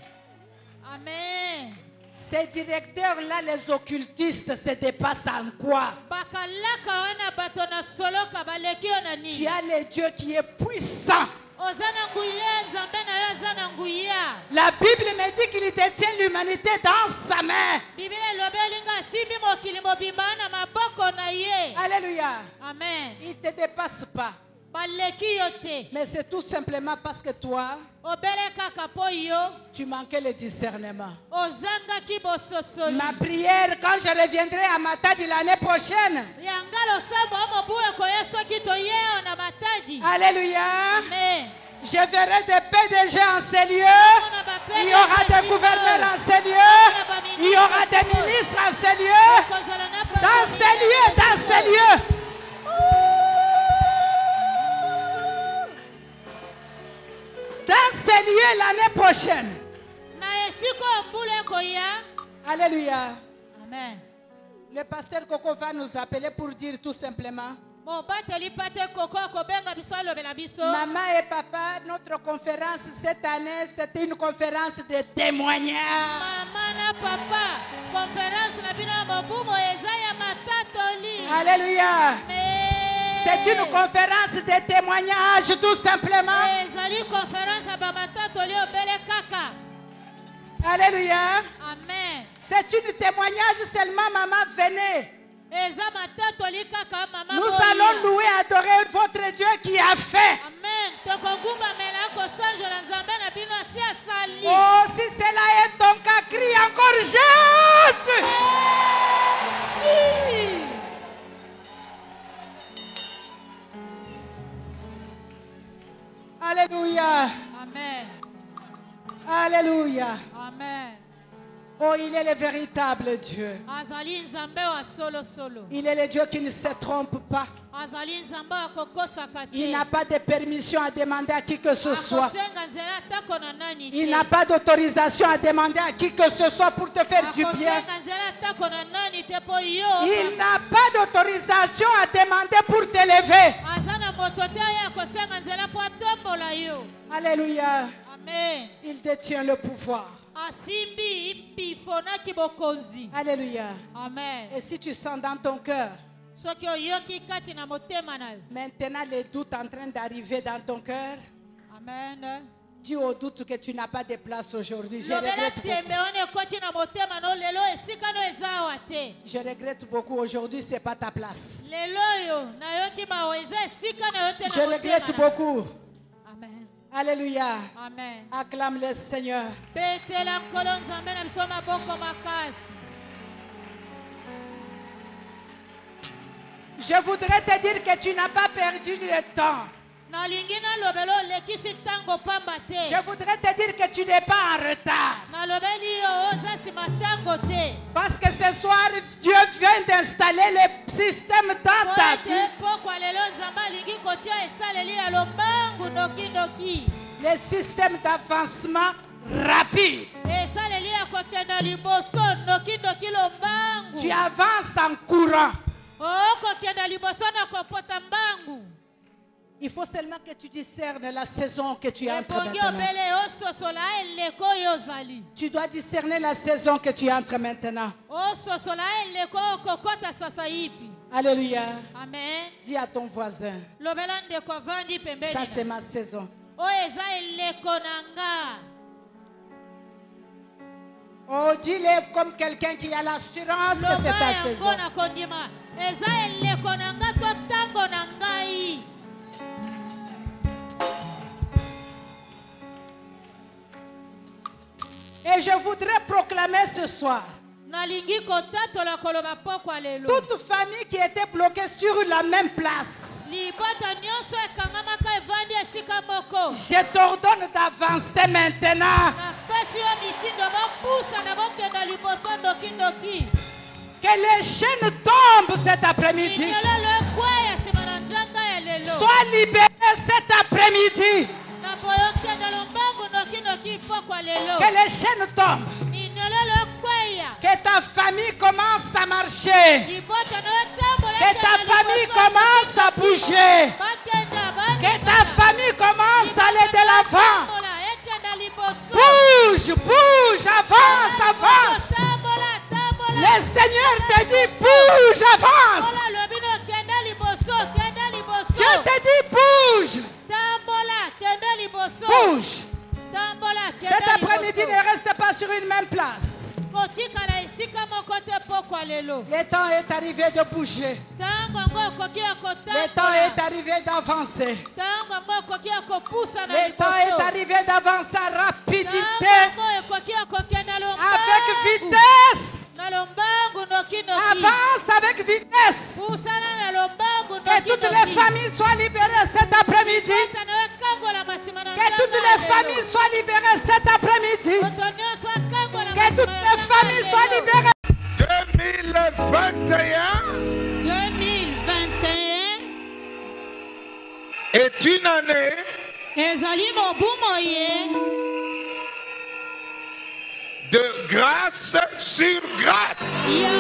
amen. Ces directeurs-là, les occultistes, se dépassent en quoi? bakalaka wana bato na soloka baleki yo na Tu nini as le Dieu qui est puissant. oza na nguya nzambe na yo aza na nguya La Bible me dit qu'il détient l'humanité dans sa main. biblia elobi elinga asimbi mokili mobimba na maboko na ye Alléluia. amen. Il ne te dépasse pas. baleki yo te Mais c'est tout simplement parce que toi, obele kaka mpo yo tu manquais le discernement. ozangaki bososoli Ma prière, quand je reviendrai à Matadi l'année prochaine, yanga losambo o mobu ekoya soki toyeo na matadi Alléluia, amen. je verrai des PDG en ces lieux, il y aura des gouverneurs en ces lieux, il y aura des ministres en ces lieux, Kozala na dans ces lieux, dans ces lieux. Dans ces lieux l'année prochaine. na esika mbula ekoya Alléluia. amen. Le pasteur Coco va nous appeler pour dire tout simplement, mobateli pate koko akobenga biso alobela biso maman et papa, notre conférence cette année, c'était une conférence de témoignage. mama na papa conférence na bino ya mobumo eza ya matatoli Alléluia. C'est une conférence de témoignage tout simplement. ezali conférence ya bamatatoli obele kaka Alléluia. amen. C'est une témoignage seulement, maman, venez. eza matatoli kaka mama Nous boye. allons louer, adorer votre Dieu qui a fait. amen. tokogumbamela kosanjola nzambe na bino asi asali Oh, si cela est ton cas, crie encore Jésus. Alléluia. amen. Alléluia. amen. Oh, il est le véritable Dieu. azali nzambe wa solosolo, Il est le Dieu qui ne se trompe pas. azali nzambe akokosaka Il te, n'a pas de permission à demander à qui que ce soit. akosenga nzela atako na nani Il te, n'a pas d'autorisation à demander à qui que ce soit pour te faire du bien. akosenga nzela atako na nani te po yo, Il n'a pas d'autorisation à demander pour t'élever. aza na moto te oyo akosenga nzela po atombola yo. Alléluia. Amen. Il détient le pouvoir. Asimbi mpifonaki bokonzi. Alléluia. Amen. Et si tu sens dans ton cœur, Soki oyoki kati na motema na yo. maintenant les doutes en train d'arriver dans ton cœur, Amen. dis au doute que tu n'as pas de place aujourd'hui. Je Lobela regrette beaucoup. tembe one ekoti na motema no lelo esika no eza awa te. Je regrette beaucoup aujourd'hui, c'est pas ta place. Lelo yo nayoki mawa eza esika na yo te Je na regrette motema na yo. beaucoup. Amen. Alléluia. Amen. Acclame le Seigneur. Betela nkolo nzambe na biso maboko makasi. Je voudrais te dire que tu n'as pas perdu le temps. Nalingi nalobela olekisi ntango pamba te. Je voudrais te dire que tu n'es pas en retard. Nalobeli yo oza nsima ntango te. Parce que ce soir, Dieu vient d'installer le système dans ta vie. Poete pokwa lelo nzambe alingi kotia esaleli ya lombangu ndokindoki. Le système d'avancement rapide. Esaleli ya kokenda liboso ndokindoki lombangu. Tu avances en courant. Kokenda liboso na kopota mbangu. Il faut seulement que tu discernes la saison que tu entres Epongi maintenant. obele ososola eleko oyo ozali. Tu dois discerner la saison que tu entres maintenant. Ososola eleko okokota sasa ipi. Alléluia. Amen. Dis à ton voisin, Lobela ndeko avandi pembeni. ça c'est ma saison. Oyo eza eleko na nga. Oh, dis-le comme quelqu'un qui a l'assurance que c'est ta saison. Loba yango na kondima. Eza eleko na nga to tango na ngai. Et je voudrais proclamer ce soir, Nalingi kotatola koloba pokwa lelo. toute famille qui était bloquée sur la même place, Libota nyonso ekangamaka evandi esika moko. je t'ordonne d'avancer maintenant. Napesi yo mitindo bopusa na bokenda liboso ndokindoki. Que les chaînes tombent cet après-midi. Minyolelo ekweya nsima na nzanga ya lelo. Sois libéré cet après-midi. Na boyokenda lombangu ndokindoki pokwa lelo. Que les chaînes tombent. Minyolelo ekweya. Que ta famille commence à marcher. Libota no etambola Que ta famille commence à bouger. Que ta famille commence à aller de l'avant. Bouge, bouge, avance, avance. Le Seigneur te dit bouge, avance. Dieu te dit bouge. Bouge. Cet après-midi, ne reste pas sur une même place. Le temps est arrivé de bouger. Le temps est arrivé d'avancer. Le temps est arrivé d'avancer en rapidité. Avec vitesse. Avance avec vitesse. Que toutes les familles soient libérées cet après-midi. Que toutes les familles soient libérées cet après-midi. Que toutes les familles soient libérées. 2021 est une année ezali mobumoye de grâce sur grâce. ya